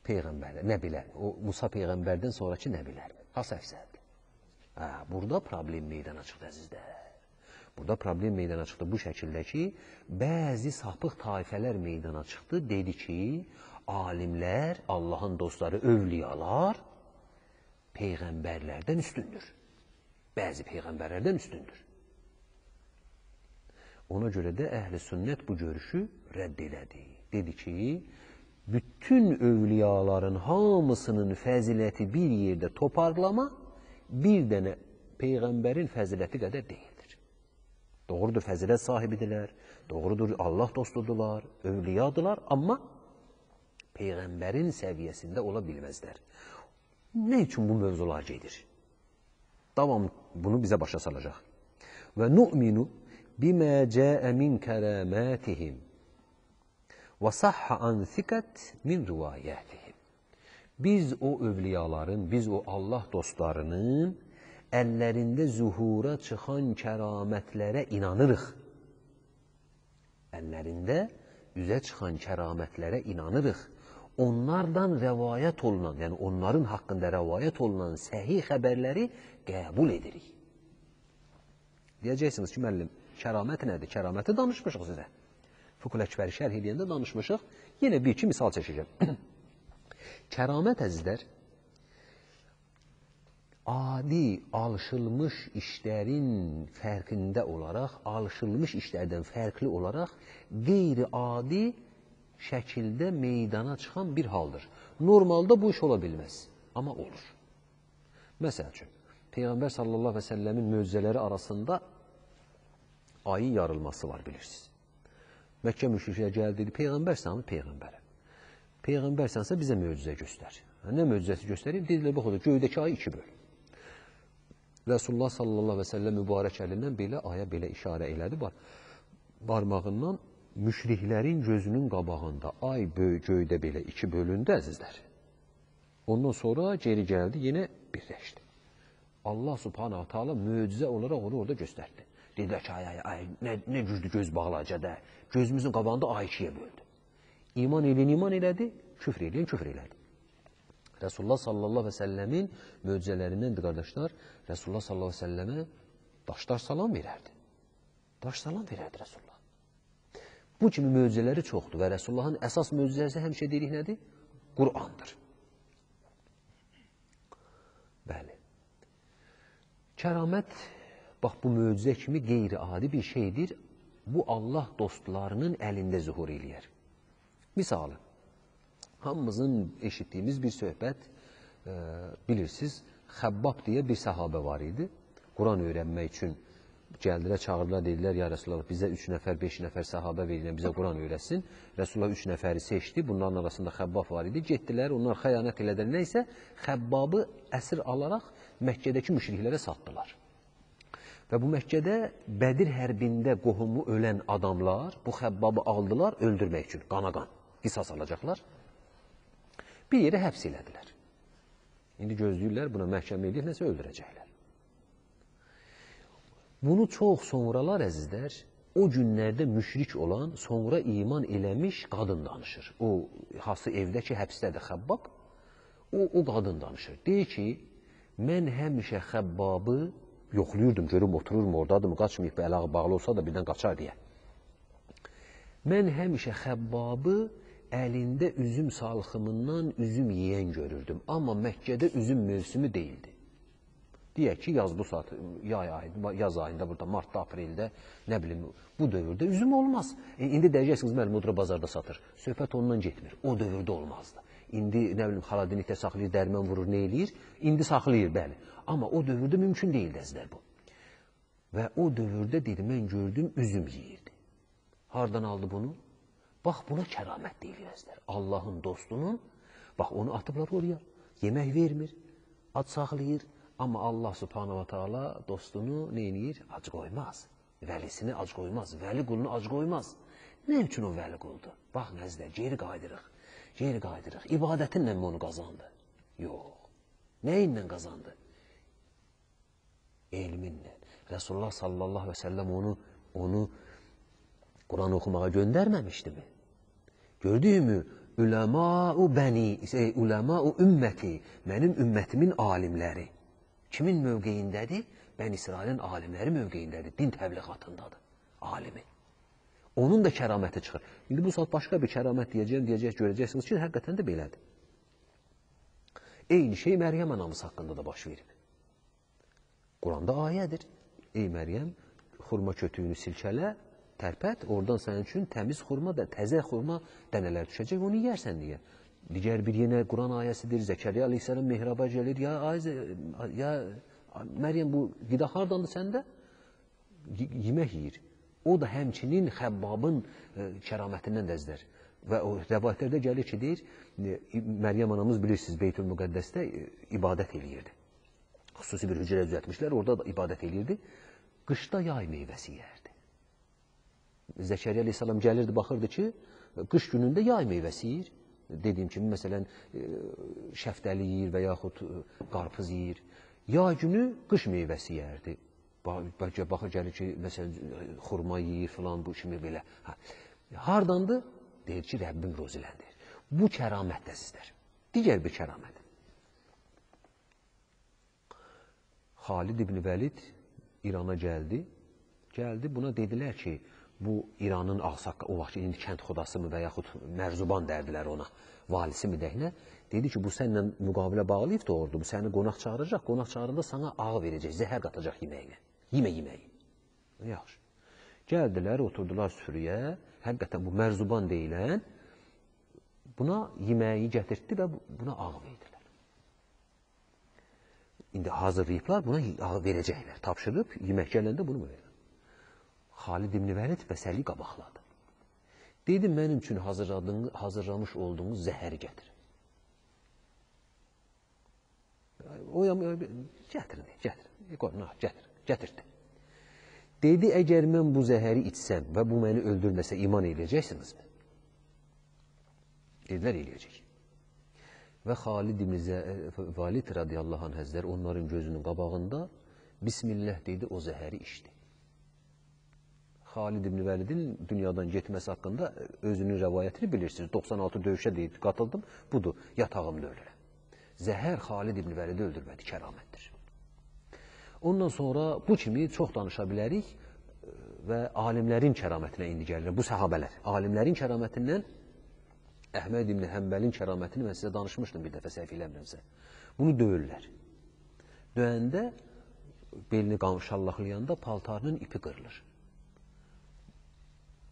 peyğəmbərlər, nəbilər, o Musa peyğəmbərdən sonraki nəbilər. Hansı əfsəldir? Burada problem meydana çıxdı əzizlər. Burada problem meydana çıxdı bu şəkildə ki, bəzi sapıq taifələr meydana çıxdı. Dedi ki, alimlər, Allahın dostları, övliyalar peyğəmbərlərdən üstündür. Bəzi peyğəmbərlərdən üstündür. Ona görə də əhl-i sünnət bu görüşü rədd elədi. Dedi ki, bütün övliyaların hamısının fəziləti bir yerdə toparlama, bir dənə peyğəmbərin fəziləti qədər deyildir. Doğrudur, fəzilət sahibidirlər, doğrudur, Allah dostudurlar, övliyadılar, amma peyğəmbərin səviyyəsində ola bilməzlər. Nə üçün bu mövzular gedir? Davam bunu bizə başa salacaq. Və nu'minu bimə cəə min kərəmətihim və səhhə an thikət min rivayətihim. Biz o övliyaların, biz o Allah dostlarının əllərində zühura çıxan kəramətlərə inanırıq. Əllərində üzə çıxan kəramətlərə inanırıq. Onlardan rəvayət olunan, yəni onların haqqında rəvayət olunan səhih xəbərləri qəbul edirik. Deyəcəksiniz ki, müəllim, kəramət nədir? Kəraməti danışmışıq sizə. Fıkhul Əkbəri şərh edəndə danışmışıq. Yenə bir-iki misal çəkəcəm. Kəramət əzizlər, adi, alışılmış işlərin fərqində olaraq, alışılmış işlərdən fərqli olaraq qeyri-adi şəkildə meydana çıxan bir haldır. Normalda bu iş ola bilməz, amma olur. Məsəl üçün, Peyğəmbər sallallahu əleyhi və səlləmin möcüzələri arasında ayın yarılması var, bilirsiniz. Məkkə müşriklər gəldi, dedi, Peyğəmbərsən, Peyğəmbərəm. Peyğəmbərsənsə bizə möcüzə göstər. Nə möcüzəsi göstərib? Dedilər, bax, göydəki ayı 2 böl. Resulullah sallallahu əleyhi və səlləm mübarək əlindən belə aya belə işarə elədi, barmağından müşriklərin gözünün qabağında ay göydə belə 2 bölündü, əzizlər. Ondan sonra geri gəldi, yenə birləşdi. Allah subhanahu ta'ala möcüzə olaraq onu orada göstərdi. Dedilər ki, ay, nə güclü göz bağlayacaq, gözümüzün qabağında ay 2-yə böldü. İman eləyən iman elədi, küfr eləyən küfr elədi. Resulullah sallallahu əleyhi və səlləmin möcüzələrindəndir, qardaşlar. Resulullah sallallahu əleyhi və səlləmə daşlar salam verərdi. Daş salam verərdi Resulullah. Bu kimi möcüzələri çoxdur və Resulullahın əsas möcüzəsi həmişə deyirik nədir? Qur'andır. Bəli. Kəramət, bax bu möcüzə kimi qeyri-adi bir şeydir. Bu Allah dostlarının əlində zuhur eləyər. Misalı, hamımızın eşitdiyimiz bir söhbət, bilirsiniz, Xəbbab deyə bir səhabə var idi. Quran öyrənmək üçün gəldilər, çağırdılar, dedilər, ya Resulullah, bizə 3 nəfər, 5 nəfər səhabə verilən, bizə Quran öyrəsin. Resulullah 3 nəfəri seçdi, bunların arasında Xəbbab var idi. Getdilər, onlar xəyanət elədilər. Nəysə, Xəbbabı əsir alaraq Məkkədəki müşriklərə satdılar. Və bu Məkkədə Bədir hərbində qohumu ölən adamlar bu Xəbbabı aldılar öldürmək üçün, qana-qan, qisas alacaqlar. Bir yerə həbs elədilər. İndi gözləyirlər, buna məhkəmə edib, nəsə öldürəcəklər. Bunu çox sonralar, əzizlər, o günlərdə müşrik olan, sonra iman eləmiş qadın danışır. O, hası evdə ki, həbsdədir Xəbbab, o qadın danışır. Deyir ki, mən həmişə Xəbbabı yoxluyurdum, görüm, otururmu, oradadır mı, qaçmayıb, əlağı bağlı olsa da birdən qaçar deyə. Mən həmişə Xəbbabı əlində üzüm salxımından üzüm yeyən görürdüm. Amma Məkkədə üzüm mövsümü deyildi. Deyək ki, yaz bu saat, yaz ayında, burada martda, apreldə, nə bilim, bu dövrdə üzüm olmaz. İndi deyəcəksiniz, mənim Mudra bazarda satır. Söhbət ondan getmir. O dövrdə olmazdı. İndi, nə bilim, xaladenikdə saxlayır, dərmən vurur, nə eləyir? İndi saxlayır, bəli. Amma o dövrdə mümkün deyildi, əzizlər bu. Və o dövrdə, dedi, mən gördüm, üzüm yeyirdi. Hardan aldı bunu? Bax, buna kəramət deyilir, əzizlər. Allahın dostunun, bax, onu atıblar oraya, yemək vermir, ad saxlayır. Amma Allah subhanahu wa ta'ala dostunu neyinir? Ac qoymaz. Vəlisini ac qoymaz. Vəli qulunu ac qoymaz. Nə üçün o vəli quldur? Bax, əzizlər, geri qaydırıq. Geri qaydırıq. İbadətinlə mi onu qazandı? Yox. Nə ilə qazandı? Elminlə. Resulullah sallallahu əleyhi və səlləm onu Quran oxumağa göndərməmişdimi? Gördüyümü? Uləma-u ümməti, mənim ümmətimin alimləri. Kimin mövqeyindədir? Bən İsrailin alimləri mövqeyindədir. Din təbliğatındadır. Alimi. Onun da kəraməti çıxır. İndi bu saat başqa bir kəramət görəcəksiniz ki, həqiqətən də belədir. Eyni şey Məryəm anamız haqqında da baş verib. Quranda ayədir. Ey Məryəm, xurma kötüyünü silkələ, tərpət, oradan sənin üçün təmiz xurma, təzə xurma dənələr düşəcək, onu yeyərsən deyə. Digər bir yenə Quran ayəsidir, Zəkəriyyə aleyhissalam mehraba gəlir, ya Məryəm bu qida hardandır səndə? Yemək yeyir. O da həmçinin Xəbbabın kəramətindən dəzdər. Və o rəvayətlərdə gəlir ki, deyir, Məryəm anamız bilirsiniz, Beytül Müqəddəsdə ibadət eləyirdi. Xüsusi bir hücrə düzəltmişlər, orada da ibadət eləyirdi. Qışda yay meyvəsi yeyərdi. Zəkəriyyə aleyhissalam gəlirdi, baxırdı ki, qış günündə yay meyvəsi yeyir. Dediyim kimi, məsələn, şəftəli yeyir və yaxud qarpız yeyir. Yay günü qış meyvəsi yeyərdi. Bəlkə baxır gəlir ki, məsələn, xurma yeyir filan, bu kimi belə. Hardandır? Deyir ki, Rəbbim roziləndir. Bu kəramətdir, sizlər. Digər bir kəramət. Xalid ibn Vəlid İrana gəldi. Gəldi, buna dedilər ki, bu İranın ağsaqqa, o vaxt indi kənd xudası mı və yaxud Mərzuban dərdilər ona, valisi mi dəhnə. Dedi ki, bu sənlə müqavilə bağlayıb doğurdu, bu səni qonaq çağıracaq, qonaq çağırında sana ağ verəcək, zəhər qatacaq yeməyinə. Yemə yeməyi. Yaxşı. Gəldilər, oturdular süfrüyə, həqiqətən bu Mərzuban deyilən buna yeməyi gətirdi və buna ağ verdilər. İndi hazırlayıblar, buna ağ verəcəklər. Tapşırıb, yemək gələndə bunu verir. Xalid İbn Vəlid fəsəli qabaqladı. Dedi, mənim üçün hazırlamış olduğunuz zəhəri gətir. Gətirdi. Dedi, əgər mən bu zəhəri içsəm və bu məni öldürməsə iman eləyəcəksinizmi? Dedilər, eləyəcək. Və Xalid İbn Vəlid radiyallahu anh həzrləri onların gözünün qabağında Bismillah dedi, o zəhəri içdi. Xalid İbn Vəlidin dünyadan getməsi haqqında özünün rəvayətini bilirsiniz. 96 döyüşə deyib, qatıldım, budur, yatağımda ölürəm. Zəhər Xalid İbn Vəlidi öldürmədi, kəramətdir. Ondan sonra bu kimi çox danışa bilərik və alimlərin kəramətinə indi gəlir. Bu səhabələr, alimlərin kəramətindən Əhməd İbn Həmbəlin kəramətini mən sizə danışmışdım bir dəfə səhv eləmirəmsə. Bunu döyürlər. Döyəndə, belini şallaqlayanda paltarının ipi qırılır.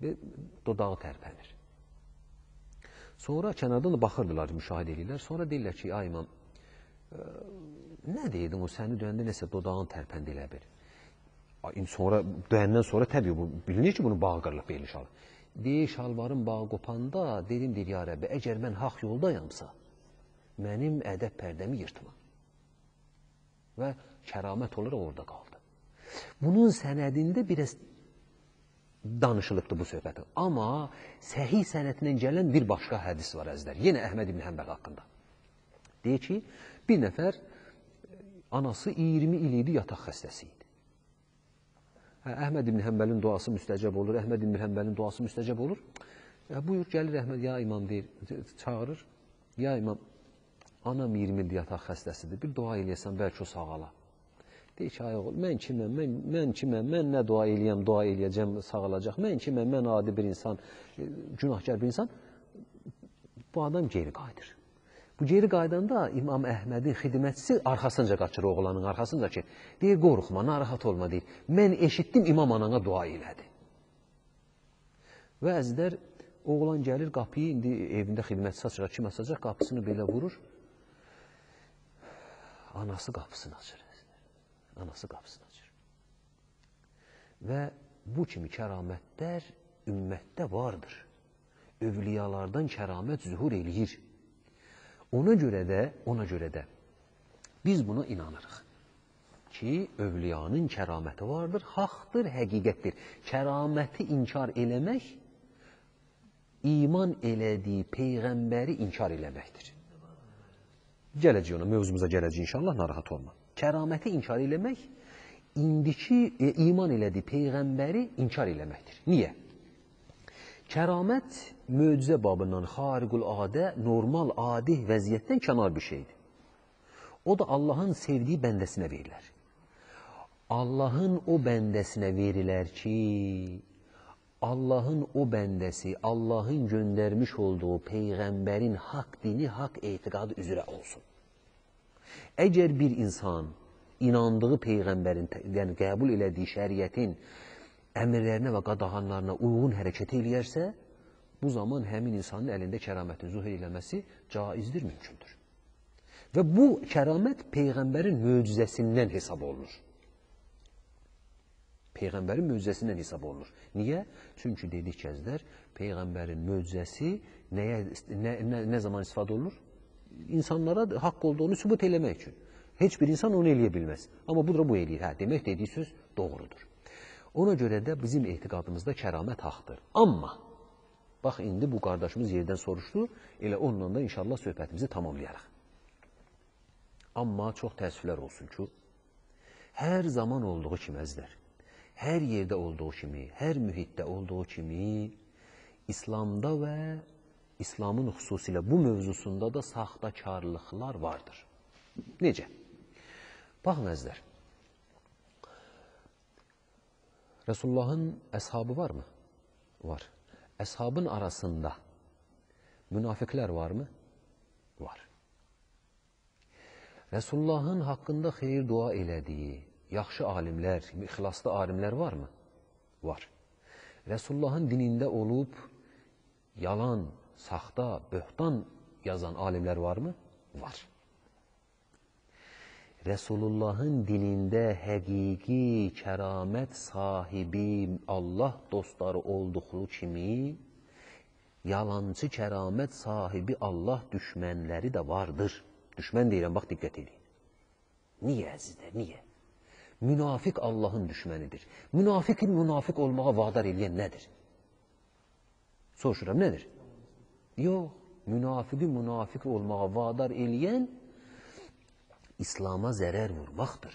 Və dodağı tərpənir. Sonra kənardan da baxırdılar, müşahidə edirlər. Sonra deyirlər ki, ay imam, nə deyirdin o səni döyəndə nəsə dodağın tərpəndi elə bir. Sonra, döyəndən sonra təbii bu, bilinir ki, bunu bağı qırılıb belini şalvar. Deyir, şalvarın bağı qopanda, dedim, deyir, ya Rəbbi, əgər mən haqq yoldayamsa, mənim ədəb pərdəmi yırtma. Və kəramət olaraq orada qaldı. Bunun sənədində biraz danışılıbdır bu söhbətin. Amma səhih sənətindən gələn bir başqa hədis var əzlər. Yenə Əhməd İbn Həmbəl haqqında. Deyir ki, bir nəfər anası 20 il idi yataq xəstəsi idi. Əhməd İbn Həmbəlin duası müstəcəb olur, Əhməd İbn Həmbəlin duası müstəcəb olur. Buyur, gəlir Əhməd, ya imam deyir, çağırır. Ya imam, anam 20 il yataq xəstəsidir, bir dua eləyəsən, bəlkə o sağala. Deyir ki, ay oğul, mən kiməm, mən nə dua eləyəm, dua eləyəcəm, sağalacaq. Mən kiməm, mən adi bir insan, günahkar bir insan. Bu adam geri qayıdır. Bu geri qaydanda İmam Əhmədin xidmətçisi arxasınca qaçır oğlanın arxasınca ki, deyir, qorxma, narahat olma, deyir. Mən eşitdim, imam anana dua elədi. Və əzlər, oğlan gəlir qapıyı, indi evində xidmətçisi açacaq, kim açacaq, qapısını belə vurur. Anası qapısını açır. Anası qapısını açır. Və bu kimi kəramətlər ümmətdə vardır. Övliyalardan kəramət zühur eləyir. Ona görə də biz buna inanırıq ki, övliyanın kəraməti vardır, haqdır, həqiqətdir. Kəraməti inkar eləmək, iman elədiyi Peyğəmbəri inkar eləməkdir. Gələcək ona, mövzumuza gələcək inşallah, narahat olma. Kəraməti inkar eləmək, indiki iman elədiyi Peyğəmbəri inkar eləməkdir. Niyə? Kəramət möcüzə babından xariqul adə, normal, adi vəziyyətdən kənar bir şeydir. O da Allahın sevdiyi bəndəsinə verilər. Allahın o bəndəsinə verilər ki, Allahın o bəndəsi, Allahın göndərmiş olduğu Peyğəmbərin haqq dini, haqq etiqadı üzrə olsun. Əgər bir insan inandığı Peyğəmbərin, yəni qəbul elədiyi şəriətin əmrlərinə və qadağanlarına uyğun hərəkət eləyərsə, bu zaman həmin insanın əlində kəramətin zuhur eləməsi caizdir, mümkündür. Və bu kəramət Peyğəmbərin möcüzəsindən hesab olunur. Peyğəmbərin möcüzəsindən hesab olunur. Niyə? Çünki dedik kəzlər, Peyğəmbərin möcüzəsi nə zaman istifadə olunur? İnsanlara haqq olduğunu sübut eləmək üçün. Heç bir insan onu eləyə bilməz. Amma bu da bu eləyir. Demək dediyi söz doğrudur. Ona görə də bizim etiqadımızda kəramət haqdır. Amma, bax indi bu qardaşımız yerdən soruşdu, elə onunla da inşallah söhbətimizi tamamlayarıq. Amma çox təəssüflər olsun ki, hər zaman olduğu kimi əzlər, hər yerdə olduğu kimi, hər mühitdə olduğu kimi, İslamda və İslamın xüsusilə bu mövzusunda da saxtakarlıqlar vardır. Necə? Baxın əzlər, Resulullah'ın əshabı var mı? Var. Əshabın arasında münafiklər var mı? Var. Resulullah'ın haqqında xeyir dua elədiyi yaxşı alimlər, ixlaslı alimlər var mı? Var. Resulullah'ın dinində olub yalan, saxta, böhtan yazan alimlər var mı? Var. Resulullah'ın dinində həqiqi, kəramət sahibi, Allah dostları olduğu kimi, yalancı kəramət sahibi Allah düşmənləri də vardır. Düşmən deyirəm, bax, diqqət edin. Niyə əzizlər, niyə? Münafiq Allahın düşmənidir. Münafiqin münafiq olmağa vadar eləyən nədir? Soruşuram, nədir? Yox, münafiqin münafiq olmağa vadar eləyən İslam'a zərər vurmaqdır.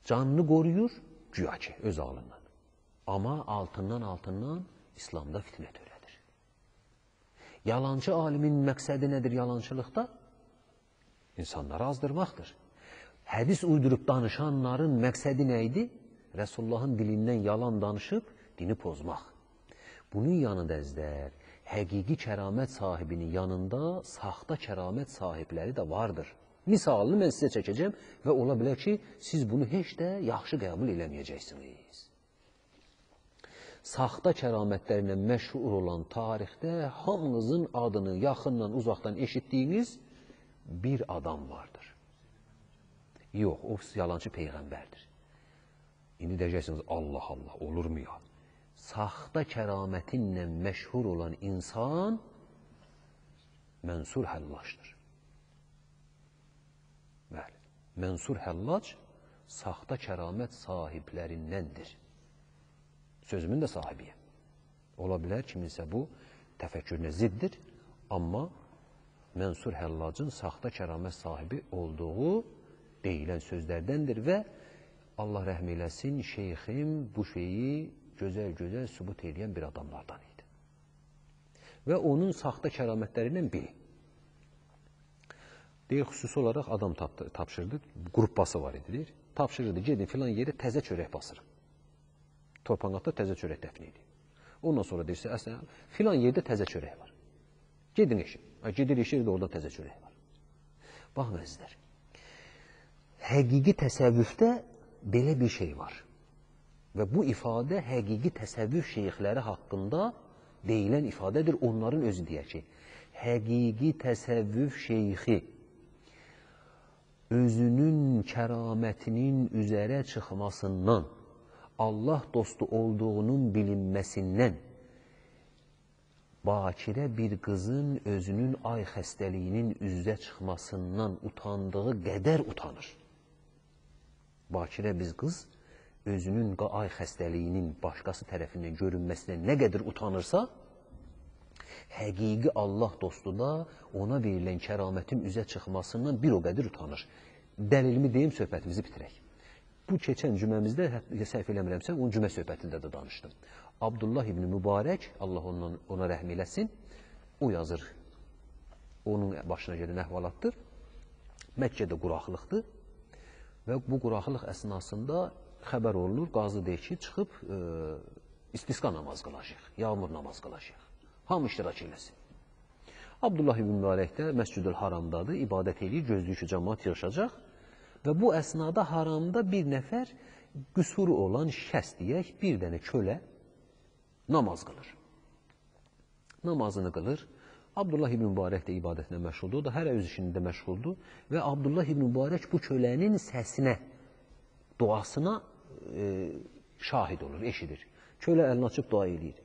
Canını qoruyur, güya ki, öz ağlından. Amma altından İslamda fitnə törədir. Yalancı alimin məqsədi nədir yalançılıqda? İnsanları azdırmaqdır. Hədis uydurub danışanların məqsədi nə idi? Resulullah'ın dilindən yalan danışıb, dini pozmaq. Bunun yanında əzlər, həqiqi kəramət sahibinin yanında saxta kəramət sahibləri də vardır. Misalını mən sizə çəkəcəm və ola bilər ki, siz bunu heç də yaxşı qəbul eləməyəcəksiniz. Saxta kəramətlərinə məşhur olan tarixdə hamınızın adını yaxından, uzaqdan eşitdiyiniz bir adam vardır. Yox, o yalancı peyğəmbərdir. İndi deyəcəksiniz, Allah Allah, olurmu ya? Saxta kəramətinlə məşhur olan insan Mənsur Həllaçdır. Bəli, Mənsur Həllac saxta kəramət sahiblərindəndir. Sözümün də sahibiyəm. Ola bilər kiminsə bu təfəkkürünə ziddir, amma Mənsur Həllacın saxta kəramət sahibi olduğu deyilən sözlərdəndir və Allah rəhm eləsin, şeyxim bu şeyi gözəl-gözəl sübut edən bir adamlardan idi. Və onun saxta kəramətlərindən biri. Deyir, xüsusi olaraq adam tapşırdı, qruppası var idi, deyir. Tapşırırdı, gedin filan yeri təzə çörək basırım. Torpanqatda təzə çörək dəfni idi. Ondan sonra deyirsə, əslən, filan yerdə təzə çörək var. Gedin eşin. Gedir eşir də orada təzə çörək var. Baxın əzizlər, həqiqi təsəvvüfdə belə bir şey var. Və bu ifadə həqiqi təsəvvüf şeyxləri haqqında deyilən ifadədir. Onların özü deyər ki, həqiqi təsəvvüf şeyxi özünün kəramətinin üzərə çıxmasından, Allah dostu olduğunun bilinməsindən, bakirə bir qızın özünün ay xəstəliyinin üzə çıxmasından utandığı qədər utanır. Bakirə bir qız özünün ay xəstəliyinin başqası tərəfindən görünməsinə nə qədər utanırsa, həqiqi Allah dostu da ona verilən kəramətin üzə çıxmasından bir o qədər utanır. Dəlilimi deyim, söhbətimizi bitirək. Bu keçən cüməmizdə, səhv eləmirəmsə, onun cümə söhbətində də danışdım. Abdullah ibn Mübarək, Allah ona rəhm eləsin, o yazır, onun başına gələn əhvalatdır. Məkkədə quraqlıqdır və bu quraqlıq əsnasında xəbər olunur, qazı deyir ki, çıxıb istisqa namaz qılacaq, yağmur namaz qılacaq. Hamı iştirak eləsin. Abdullah ibn Mübarək də Məscid-ül Haramdadır, ibadət eləyir, gözlüyü ki, cəmaat yığışacaq. Və bu əsnada haramda bir nəfər qüsuru olan şəxs deyək, bir dənə kölə namaz qılır. Namazını qılır. Abdullah ibn Mübarək də ibadətlə məşğuldur, o da hər öz işində məşğuldur və Abdullah ibn Mübarək bu kölənin səsinə, duasına şahid olur, eşidir. Kölə əlini açıb dua edir.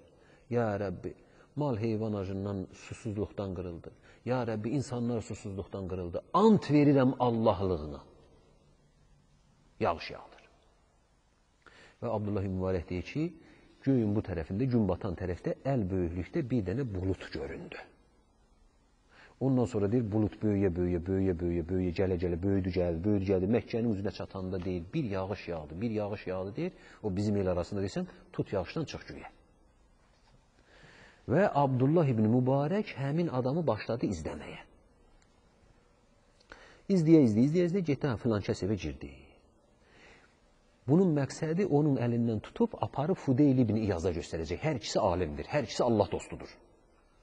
Ya Rəbbi, mal heyvan acından, susuzluqdan qırıldı. Ya Rəbbi, insanlar susuzluqdan qırıldı. Ant verirəm Allahlığına. Yağış yağdır. Və Abdullah ibn Mübarək deyir ki, göyün bu tərəfində, gün batan tərəfdə əl böyüklükdə bir dənə bulut göründü. Ondan sonra deyir, bulut böyüyə, gələ, böyüdü, gəldi. Məkkənin üzünə çatanda deyir, bir yağış yağdı deyir. O bizim el arasında deyirsən, tut yağışdan çıx göyə. Və Abdullah ibn Mübarək həmin adamı başladı izləməyə. İzləyə, getdi, filan kəs evə girdi. Bunun məqsədi onun əlindən tutub, aparıb Fudeyl ibn İyaza göstərəcək. Hər ikisi alimdir, hər ikisi Allah dostudur.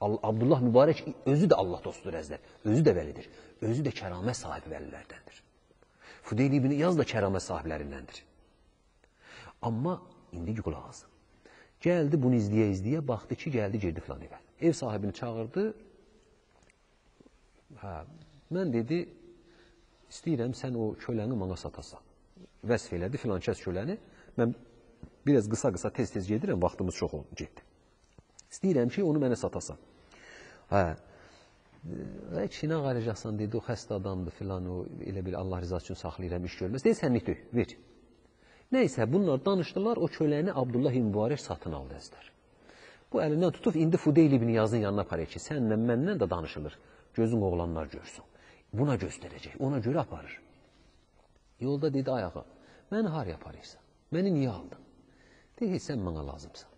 Abdullah Mübarək özü də Allah dostudur əzlər, özü də vəlidir, özü də kəramət sahibi vəlilərdəndir. Fudeyl ibn İyaz da kəramət sahiblərindəndir. Amma indi qulaq asın. Gəldi bunu izləyə-izləyə, baxdı ki, gəldi, girdi filan evə. Ev sahibini çağırdı. Mən dedi, istəyirəm sən o köləni mənə satasan. Vəsf elədi filan kəs köləni. Mən biraz qısa-qısa tez-tez gedirəm, vaxtımız çox getdi. İstəyirəm ki, onu mənə satasan. Çinə qaracaqsan, dedi, o xəstə adamdır filan, o elə bir Allah rızası üçün saxlayıram, iş görməz. Deyir, sənlik deyil, ver. Nəysə, bunlar danışdılar, o köləni Abdullah ibn Mübarək satın aldı əzlər. Bu əlindən tutub, indi Fudeyl ibn Yazın yanına aparır ki, sənlə məndən də danışılır, gözün oğlanlar görsün. Buna göstərəcək, ona görə aparır. Yolda dedi ayağa, məni haraya aparırsan, məni niyə aldın? Deyir, sən mənə lazımsan.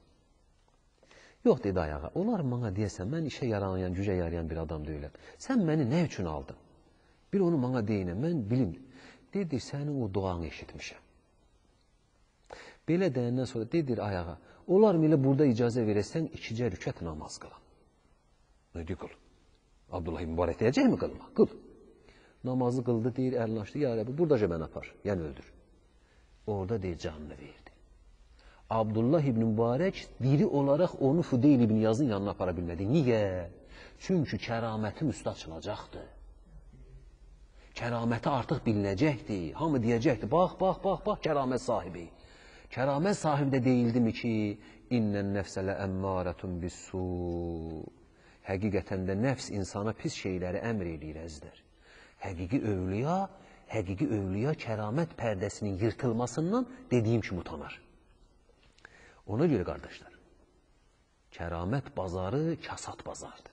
Yox, dedi ayağa, onlar mənə deyəsən, mən işə yarayan, gücə yarayan bir adam deyiləm. Sən məni nə üçün aldın? Bir onu mənə deyinəm, mən bilim. Dedi, sənin o duanı eşitmişəm. Belə deyəndən sonra dedir ayağa, onlar elə burada icazə verəsən, 2 rükət namaz qılan. Nə deyir, qıl? Abdullah ibn Mübarək deyəcək mi qılma? Qıl. Namazı qıldı, deyir, əlini açdı, ya Rəbbi, buradaca mən apar, yəni öldür. Orada deyir, canını verdi. Abdullah ibn Mübarək diri olaraq onu Fudeyl ibn Yazın yanına apara bilmədi. Niyə? Çünki kəraməti müstə açılacaqdı. Kəraməti artıq bilinəcəkdi. Hamı deyəcəkdi, bax, kəramət sahibi. Kəramət sahibi də deyildimi ki, İnnən nəfsələ əmmarətun bissu. Həqiqətən də nəfs insana pis şeyləri əmr edir əzlər. Həqiqi övliya kəramət pərdəsinin yırtılmasından dediyim kimi utanar. Ona görə qardaşlar, kəramət bazarı kasat bazardır.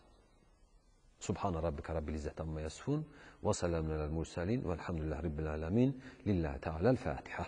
Subhana rabbika rabbil izzati amma yasifun və salamun alel mursalin velhamdülillahi rabbil alamin. Lillahi teala'l Fatiha.